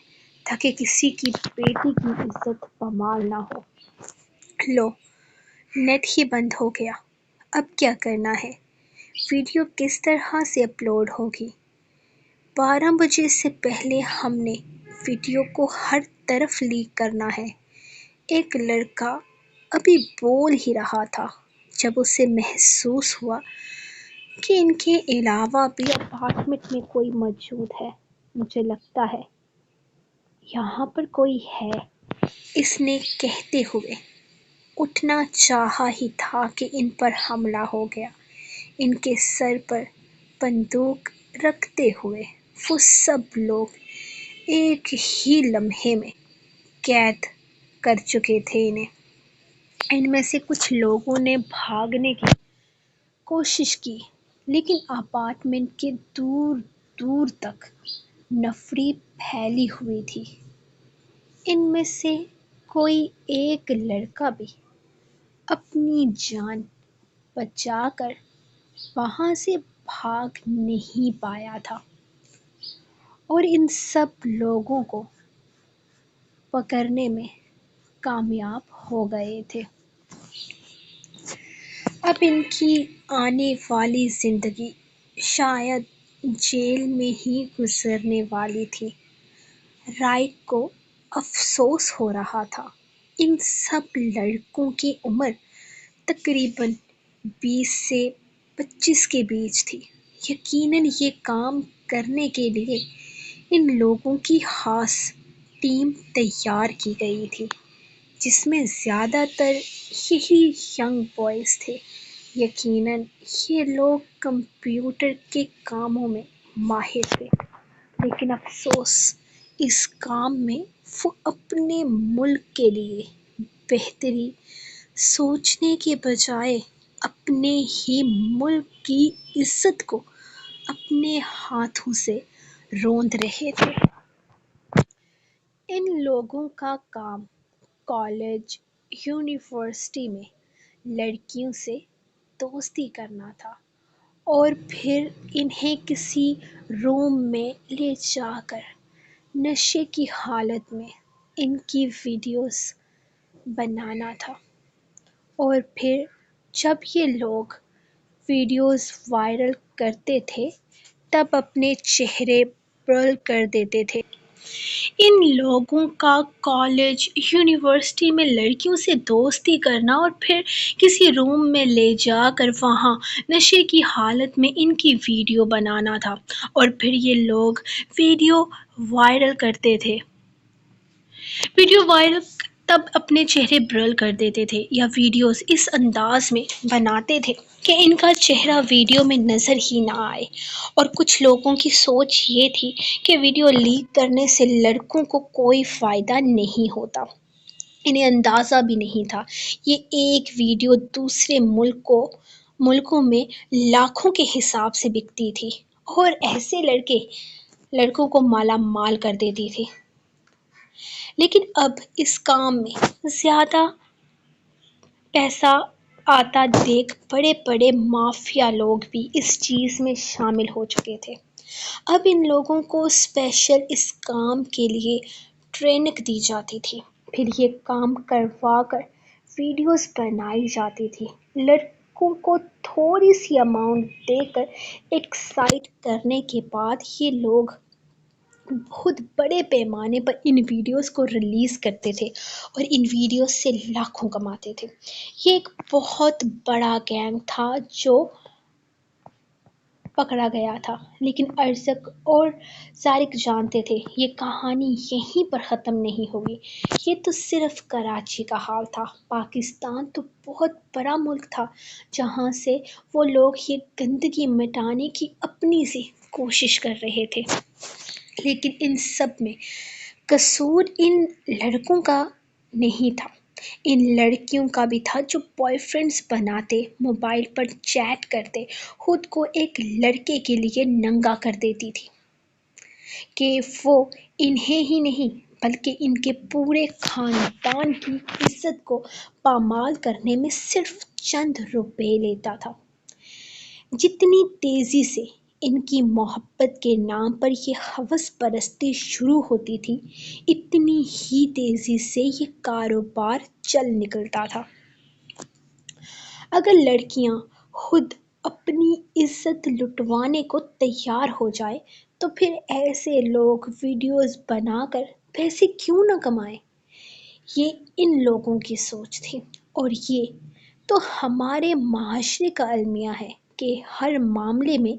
تاکہ کسی کی بیٹی کی عزت پامال نہ ہو۔ لو، نیٹ ہی بند ہو گیا، اب کیا کرنا ہے؟ ویڈیو کس طرح سے اپلوڈ ہوگی؟ 12 بجے سے پہلے ہم نے ویڈیو کو ہر طرف لیک کرنا ہے۔ ایک لڑکا ابھی بول ہی رہا تھا جب اسے محسوس ہوا کہ ان کے علاوہ بھی اپارٹمنٹ میں کوئی موجود ہے۔ مجھے لگتا ہے یہاں پر کوئی ہے، اس نے کہتے ہوئے اٹھنا چاہا ہی تھا کہ ان پر حملہ ہو گیا۔ ان کے سر پر بندوق رکھتے ہوئے وہ سب لوگ ایک ہی لمحے میں قید کر چکے تھے انہیں۔ ان میں سے کچھ لوگوں نے بھاگنے کی کوشش کی، لیکن اپارٹمنٹ کے دور دور تک نفری پھیلی ہوئی تھی۔ ان میں سے کوئی ایک لڑکا بھی اپنی جان بچا کر وہاں سے بھاگ نہیں پایا تھا اور ان سب لوگوں کو پکڑنے میں کامیاب ہو گئے تھے۔ اب ان کی آنے والی زندگی شاید جیل میں ہی گزرنے والی تھی۔ رائٹ کو افسوس ہو رہا تھا۔ ان سب لڑکوں کی عمر تقریباً 20 سے 25 کے بیچ تھی۔ یقیناً یہ کام کرنے کے لیے ان لوگوں کی خاص ٹیم تیار کی گئی تھی۔ جس میں زیادہ تر یہی ینگ بوائز تھے۔ یقیناً یہ لوگ کمپیوٹر کے کاموں میں ماہر تھے، لیکن افسوس اس کام میں وہ اپنے ملک کے لیے بہتری سوچنے کے بجائے اپنے ہی ملک کی عزت کو اپنے ہاتھوں سے روند رہے تھے۔ ان لوگوں کا کام کالج، یونیورسٹی میں لڑکیوں سے دوستی کرنا تھا اور پھر انہیں کسی روم میں لے جا کر نشے کی حالت میں ان کی ویڈیوز بنانا تھا، اور پھر جب یہ لوگ ویڈیوز وائرل کرتے تھے تب اپنے چہرے بلر کر دیتے تھے۔ ان لوگوں کا کالج، یونیورسٹی میں لڑکیوں سے دوستی کرنا اور پھر کسی روم میں لے جا کر وہاں نشے کی حالت میں ان کی ویڈیو بنانا تھا، اور پھر یہ لوگ ویڈیو وائرل کرتے تھے۔ ویڈیو وائرل تب اپنے چہرے بلر کر دیتے تھے یا ویڈیوز اس انداز میں بناتے تھے کہ ان کا چہرہ ویڈیو میں نظر ہی نہ آئے، اور کچھ لوگوں کی سوچ یہ تھی کہ ویڈیو لیک کرنے سے لڑکوں کو کوئی فائدہ نہیں ہوتا۔ انہیں اندازہ بھی نہیں تھا یہ ایک ویڈیو دوسرے ملکوں میں لاکھوں کے حساب سے بکتی تھی اور ایسے لڑکوں کو مالا مال کر دیتی تھی۔ لیکن اب اس کام میں زیادہ پیسہ آتا دیکھ بڑے بڑے مافیا لوگ بھی اس چیز میں شامل ہو چکے تھے۔ اب ان لوگوں کو اسپیشل اس کام کے لیے ٹریننگ دی جاتی تھی، پھر یہ کام کروا کر ویڈیوز بنائی جاتی تھی۔ لڑکوں کو تھوڑی سی اماؤنٹ دے کر ایکسائٹ کرنے کے بعد یہ لوگ بہت بڑے پیمانے پر ان ویڈیوز کو ریلیز کرتے تھے اور ان ویڈیوز سے لاکھوں کماتے تھے۔ یہ ایک بہت بڑا گینگ تھا جو پکڑا گیا تھا، لیکن ارزق اور زارق جانتے تھے یہ کہانی یہیں پر ختم نہیں ہوگی۔ یہ تو صرف کراچی کا حال تھا، پاکستان تو بہت بڑا ملک تھا جہاں سے وہ لوگ یہ گندگی مٹانے کی اپنی سی کوشش کر رہے تھے۔ لیکن ان سب میں قصور ان لڑکوں کا نہیں تھا، ان لڑکیوں کا بھی تھا جو بوائے فرینڈز بناتے، موبائل پر چیٹ کرتے، خود کو ایک لڑکے کے لیے ننگا کر دیتی تھی کہ وہ انہیں ہی نہیں بلکہ ان کے پورے خاندان کی عزت کو پامال کرنے میں صرف چند روپے لیتا تھا۔ جتنی تیزی سے ان کی محبت کے نام پر یہ ہوس پرستی شروع ہوتی تھی، اتنی ہی تیزی سے یہ کاروبار چل نکلتا تھا۔ اگر لڑکیاں خود اپنی عزت لٹوانے کو تیار ہو جائیں تو پھر ایسے لوگ ویڈیوز بنا کر پیسے کیوں نہ کمائیں؟ یہ ان لوگوں کی سوچ تھی، اور یہ تو ہمارے معاشرے کا المیہ ہے کہ ہر معاملے میں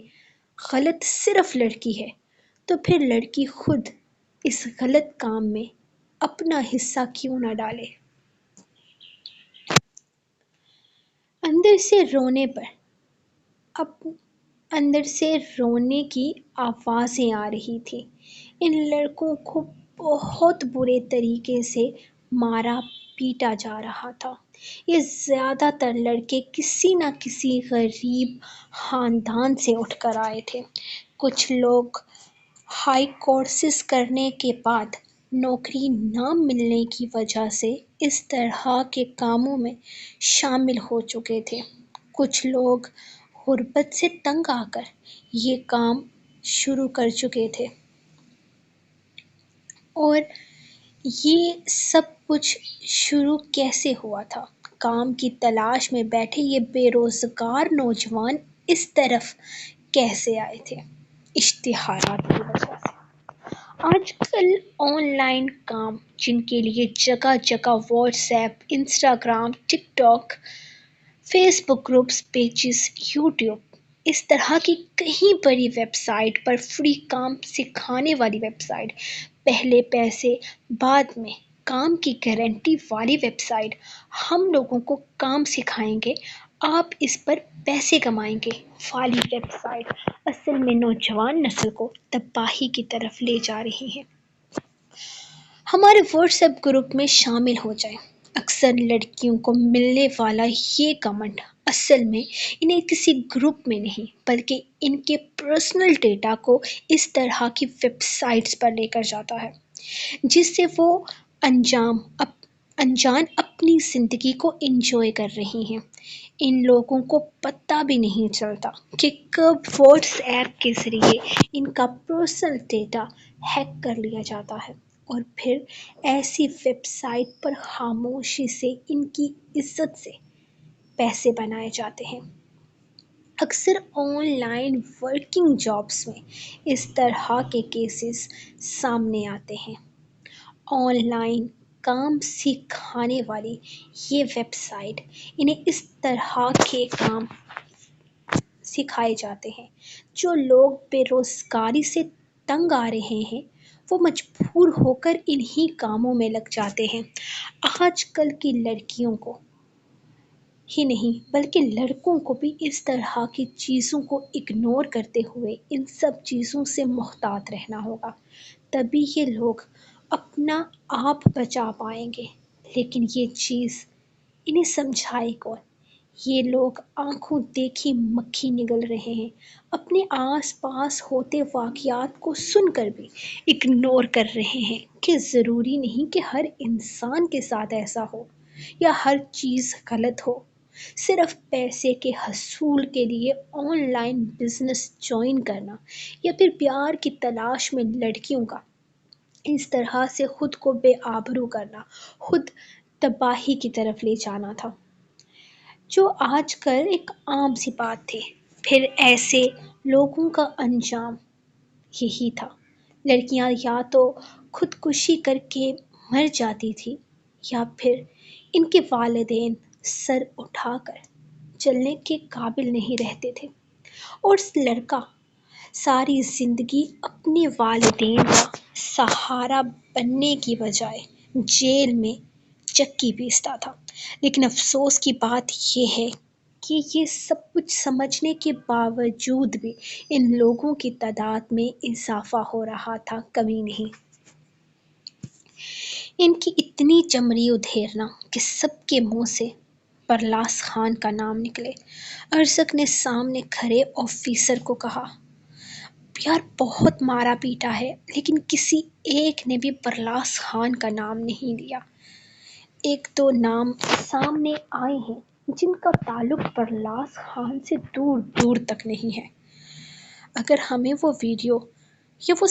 غلط صرف لڑکی ہے، تو پھر لڑکی خود اس غلط کام میں اپنا حصہ کیوں نہ ڈالے؟ اندر سے رونے کی آوازیں آ رہی تھیں۔ ان لڑکوں کو بہت برے طریقے سے مارا پیٹا جا رہا تھا۔ یہ زیادہ تر لڑکے کسی نہ کسی غریب خاندان سے اٹھ کر آئے تھے۔ کچھ لوگ ہائی کورسز کرنے کے بعد نوکری نہ ملنے کی وجہ سے اس طرح کے کاموں میں شامل ہو چکے تھے۔ کچھ لوگ غربت سے تنگ آ کر یہ کام شروع کر چکے تھے، اور یہ سب کچھ شروع کیسے ہوا تھا؟ کام کی تلاش میں بیٹھے یہ بے روزگار نوجوان اس طرف کیسے آئے تھے؟ اشتہارات کی وجہ سے۔ آج کل آن لائن کام جن کے لیے جگہ جگہ واٹس ایپ، انسٹاگرام، ٹک ٹاک، فیس بک گروپس، پیجز، یوٹیوب، اس طرح کی کئی بڑی ویب سائٹ پر فری کام سکھانے والی ویب سائٹ، پہلے پیسے بعد میں کام کی گارنٹی والی ویب سائٹ ہم لوگوں کو کام سکھائیں گے، آپ اس پر پیسے کمائیں گے والی ویب سائٹ اصل میں نوجوان نسل کو تباہی کی طرف لے جا رہی ہیں۔ ہمارے واٹس ایپ گروپ میں شامل ہو جائیں۔ اکثر لڑکیوں کو ملنے والا یہ کمنٹ اصل میں انہیں کسی گروپ میں نہیں بلکہ ان کے پرسنل ڈیٹا کو اس طرح کی ویب سائٹس پر لے کر جاتا ہے جس سے وہ انجان اپنی زندگی کو انجوائے کر رہی ہیں۔ ان لوگوں کو پتہ بھی نہیں چلتا کہ کب واٹس ایپ کے ذریعے ان کا پرسنل ڈیٹا ہیک کر لیا جاتا ہے اور پھر ایسی ویب سائٹ پر خاموشی سے ان کی عزت سے پیسے بنائے جاتے ہیں۔ اکثر آن لائن ورکنگ جابس میں اس طرح کے کیسز سامنے آتے ہیں۔ آن لائن کام سکھانے والی یہ ویب سائٹ انہیں اس طرح کے کام سکھائے جاتے ہیں۔ جو لوگ بے روزگاری سے تنگ آ رہے ہیں وہ مجبور ہو کر انہی کاموں میں لگ جاتے ہیں۔ آج کل کی لڑکیوں کو ہی نہیں بلکہ لڑکوں کو بھی اس طرح کی چیزوں کو اگنور کرتے ہوئے ان سب چیزوں سے محتاط رہنا ہوگا، تبھی یہ لوگ اپنا آپ بچا پائیں گے۔ لیکن یہ چیز انہیں سمجھائے کون؟ یہ لوگ آنکھوں دیکھی مکھی نگل رہے ہیں، اپنے آس پاس ہوتے واقعات کو سن کر بھی اگنور کر رہے ہیں کہ ضروری نہیں کہ ہر انسان کے ساتھ ایسا ہو یا ہر چیز غلط ہو۔ صرف پیسے کے حصول کے لیے آن لائن بزنس جوائن کرنا یا پھر پیار کی تلاش میں لڑکیوں کا اس طرح سے خود کو بے آبرو کرنا خود تباہی کی طرف لے جانا تھا، جو آج کل ایک عام سی بات تھی۔ پھر ایسے لوگوں کا انجام یہی تھا۔ لڑکیاں یا تو خودکشی کر کے مر جاتی تھی یا پھر ان کے والدین سر اٹھا کر چلنے کے قابل نہیں رہتے تھے اور لڑکا ساری زندگی اپنے والدین کا سہارا بننے کی بجائے جیل میں چکی پیستا تھا۔ لیکن افسوس کی بات یہ ہے کہ یہ سب کچھ سمجھنے کے باوجود بھی ان لوگوں کی تعداد میں اضافہ ہو رہا تھا، کمی نہیں۔ ان کی اتنی چمڑی ادھیرنا کہ سب کے منہ سے برلاس خان کا نام نکلے۔ ارزق نے سامنے کھڑے آفیسر کو کہا، یار بہت مارا پیٹا ہے لیکن کسی ایک نے بھی برلاس خان کا نام نہیں لیا۔ ایک دو نام سامنے آئے ہیں جن کا تعلق برلاس خان سے دور دور تک نہیں ہے۔ اگر ہمیں وہ ویڈیو یا وہ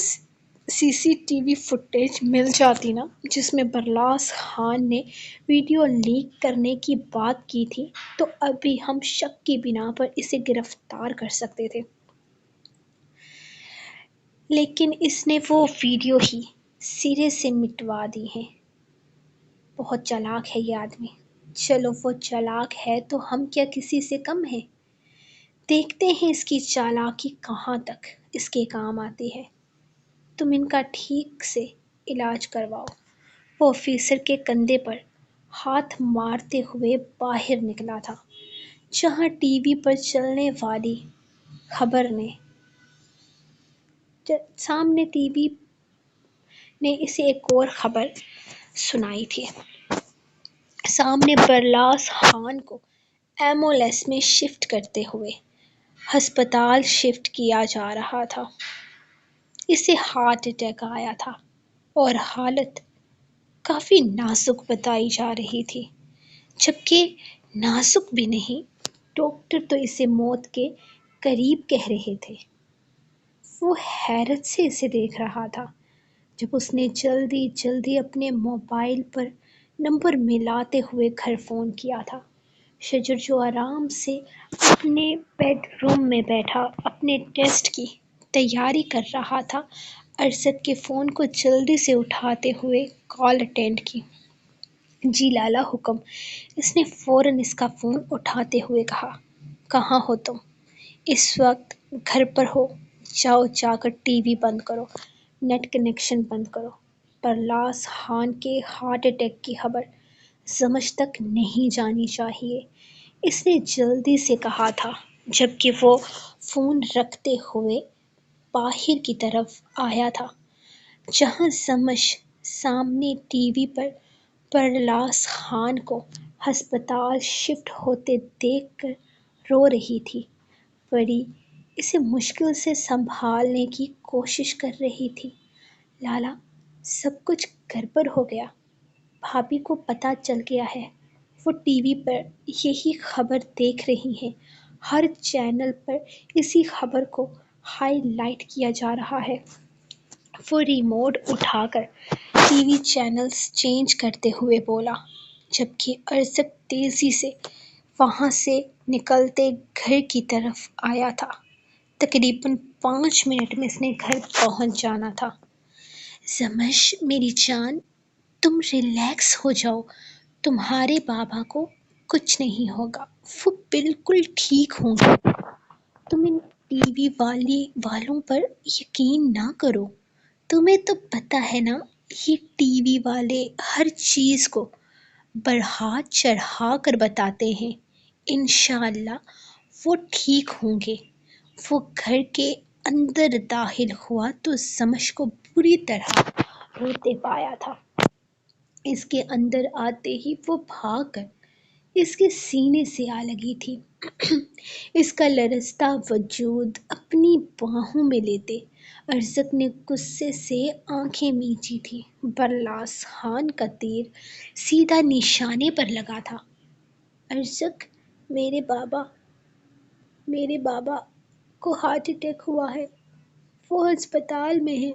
سی سی ٹی وی فوٹیج مل جاتی نا جس میں برلاس خان نے ویڈیو لیک کرنے کی بات کی تھی تو ابھی ہم شک کی بنا پر اسے گرفتار کر سکتے تھے، لیکن اس نے وہ ویڈیو ہی سرے سے مٹوا دی ہے۔ بہت چالاک ہے یہ آدمی۔ چلو وہ چالاک ہے تو ہم کیا کسی سے کم ہیں؟ دیکھتے ہیں اس کی چالاکی کہاں تک اس کے کام آتی ہے۔ تم ان کا ٹھیک سے علاج کرواؤ۔ وہ آفیسر کے کندھے پر ہاتھ مارتے ہوئے باہر نکلا تھا، جہاں ٹی وی پر چلنے والی خبر نے سامنے ٹی وی نے اسے ایک اور خبر سنائی تھی۔ سامنے برلاس خان کو ایمبولینس میں شفٹ کرتے ہوئے ہسپتال شفٹ کیا جا رہا تھا۔ اسے ہارٹ اٹیک آیا تھا اور حالت کافی نازک بتائی جا رہی تھی، جبکہ نازک بھی نہیں، ڈاکٹر تو اسے موت کے قریب کہہ رہے تھے۔ وہ حیرت سے اسے دیکھ رہا تھا جب اس نے جلدی جلدی اپنے موبائل پر نمبر ملاتے ہوئے گھر فون کیا تھا۔ شجر جو آرام سے اپنے بیڈ روم میں بیٹھا اپنے ٹیسٹ کی تیاری کر رہا تھا، ارشد کے فون کو جلدی سے اٹھاتے ہوئے کال اٹینڈ کی۔ جی لالا حکم۔ اس نے فوراً اس کا فون اٹھاتے ہوئے کہا، کہاں ہو تم؟ اس وقت گھر پر ہو؟ جاؤ جا کر ٹی وی بند کرو، نیٹ کنیکشن بند کرو۔ پرلاس خان کے ہارٹ اٹیک کی خبر سمجھ تک نہیں جانی چاہیے، اس نے جلدی سے کہا تھا، جبکہ وہ فون رکھتے ہوئے باہر کی طرف آیا تھا، جہاں سمش سامنے ٹی وی پر پرلاس خان کو ہسپتال شفٹ ہوتے دیکھ کر رو رہی تھی۔ پری اسے مشکل سے سنبھالنے کی کوشش کر رہی تھی۔ لالا، سب کچھ گڑبڑ ہو گیا، بھابھی کو پتہ چل گیا ہے، وہ ٹی وی پر یہی خبر دیکھ رہی ہیں، ہر چینل پر اسی خبر کو ہائی لائٹ کیا جا رہا ہے۔ وہ ریموٹ اٹھا کر ٹی وی چینلز چینج کرتے ہوئے بولا، جبکہ ارزق تیزی سے وہاں سے نکلتے گھر کی طرف آیا تھا۔ تقریباً 5 منٹ میں اس نے گھر پہنچ جانا تھا۔ سمش میری جان، تم ریلیکس ہو جاؤ، تمہارے بابا کو کچھ نہیں ہوگا، وہ بالکل ٹھیک ہوں گے۔ تم ان ٹی وی والوں پر یقین نہ کرو، تمہیں تو پتہ ہے نا، یہ ٹی وی والے ہر چیز کو بڑھا چڑھا کر بتاتے ہیں۔ انشاءاللہ وہ ٹھیک ہوں گے۔ وہ گھر کے اندر داخل ہوا تو سمش کو بری طرح روتے پایا تھا۔ اس کے اندر آتے ہی وہ بھاگ کر اس کے سینے سے آ لگی تھی، اس کا لرزتا وجود اپنی باہوں میں لیتے ارزق نے غصے سے آنکھیں میچی تھی۔ پرلاس خان کا تیر سیدھا نشانے پر لگا تھا۔ ارزق، میرے بابا کو ہارٹ اٹیک ہوا ہے، وہ ہسپتال میں ہیں،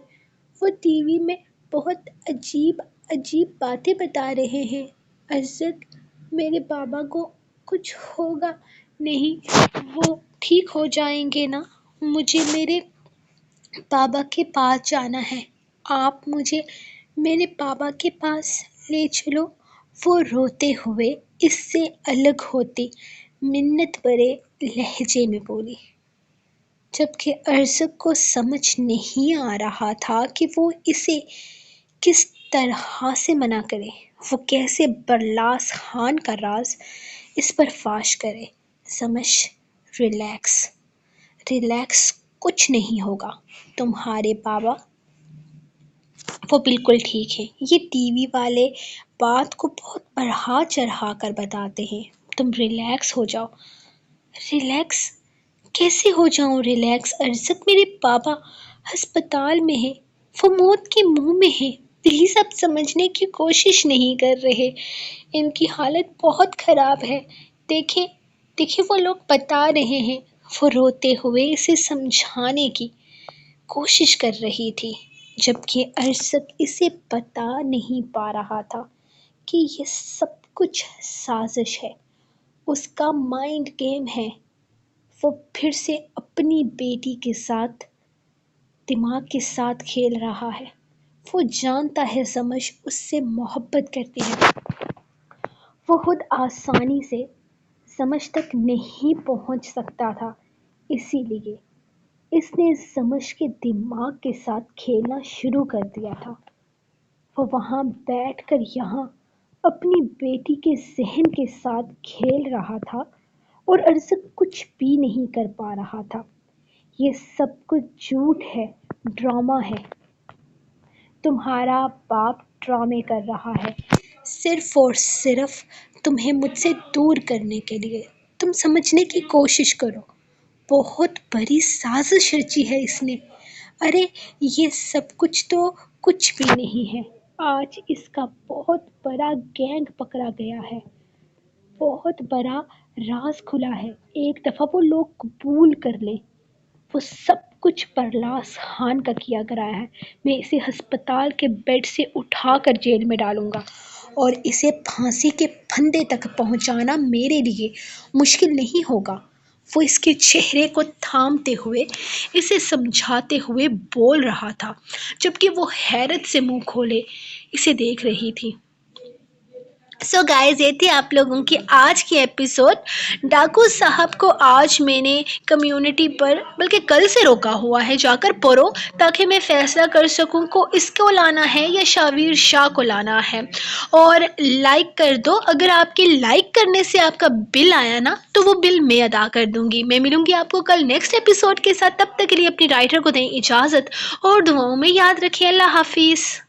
وہ ٹی وی میں بہت عجیب باتیں بتا رہے ہیں۔ ارزق، میرے بابا کو کچھ ہوگا نہیں، وہ ٹھیک ہو جائیں گے نا، مجھے میرے بابا کے پاس جانا ہے، آپ مجھے میرے بابا کے پاس لے چلو۔ وہ روتے ہوئے اس سے الگ ہوتی منت بھرے لہجے میں بولی، جبکہ ارزق کو سمجھ نہیں آ رہا تھا کہ وہ اسے کس طرح سے منع کرے، وہ کیسے پرلاس خان کا راز اس پر فاش کرے۔ سمش، ریلیکس، کچھ نہیں ہوگا، تمہارے بابا وہ بالکل ٹھیک ہے، یہ ٹی وی والے بات کو بہت بڑھا چڑھا کر بتاتے ہیں، تم ریلیکس ہو جاؤ۔ ریلیکس کیسے ہو جاؤں ریلیکس؟ ارزق، میرے بابا ہسپتال میں ہیں، وہ موت کے منہ میں ہیں، پلیز آپ سمجھنے کی کوشش نہیں کر رہے، ان کی حالت بہت خراب ہے، دیکھیں وہ لوگ بتا رہے ہیں۔ وہ روتے ہوئے اسے سمجھانے کی کوشش کر رہی تھی، جبکہ ارزق اسے بتا نہیں پا رہا تھا کہ یہ سب کچھ سازش ہے، اس کا مائنڈ گیم ہے۔ وہ پھر سے اپنی بیٹی کے ساتھ دماغ کے ساتھ کھیل رہا ہے۔ وہ جانتا ہے سمش اس سے محبت کرتی ہے، وہ خود آسانی سے سمش تک نہیں پہنچ سکتا تھا، اسی لیے اس نے سمش کے دماغ کے ساتھ کھیلنا شروع کر دیا تھا۔ وہ وہاں بیٹھ کر یہاں اپنی بیٹی کے ذہن کے ساتھ کھیل رہا تھا اور ارزق کچھ بھی نہیں کر پا رہا تھا۔ یہ سب کچھ جھوٹ ہے، ڈرامہ ہے، تمہارا باپ ڈرامے کر رہا ہے، صرف اور صرف تمہیں مجھ سے دور کرنے کے لیے۔ تم سمجھنے کی کوشش کرو، بہت بڑی سازش رچی ہے اس نے۔ ارے یہ سب کچھ تو کچھ بھی نہیں ہے، آج اس کا بہت بڑا گینگ پکڑا گیا ہے، بہت بڑا راز کھلا ہے، ایک دفعہ وہ لوگ قبول کر لیں، وہ سب کچھ پرلاس خان کا کیا کرایا ہے، میں اسے ہسپتال کے بیڈ سے اٹھا کر جیل میں ڈالوں گا، اور اسے پھانسی کے پھندے تک پہنچانا میرے لیے مشکل نہیں ہوگا۔ وہ اس کے چہرے کو تھامتے ہوئے اسے سمجھاتے ہوئے بول رہا تھا، جبکہ وہ حیرت سے منہ کھولے اسے دیکھ رہی تھی۔ سو گائز، یہ تھی آپ لوگوں کی آج کی ایپیسوڈ۔ ڈاکو صاحب کو آج میں نے کمیونٹی پر بلکہ کل سے روکا ہوا ہے، جا کر پڑھو تاکہ میں فیصلہ کر سکوں کو اس کو لانا ہے یا شاویر شاہ کو لانا ہے۔ اور لائک کر دو، اگر آپ کے لائک کرنے سے آپ کا بل آیا نا تو وہ بل میں ادا کر دوں گی۔ میں ملوں گی آپ کو کل نیکسٹ ایپیسوڈ کے ساتھ، تب تک کے لیے اپنی رائٹر کو دیں اجازت اور دعاؤں میں یاد رکھیں۔ اللہ حافظ۔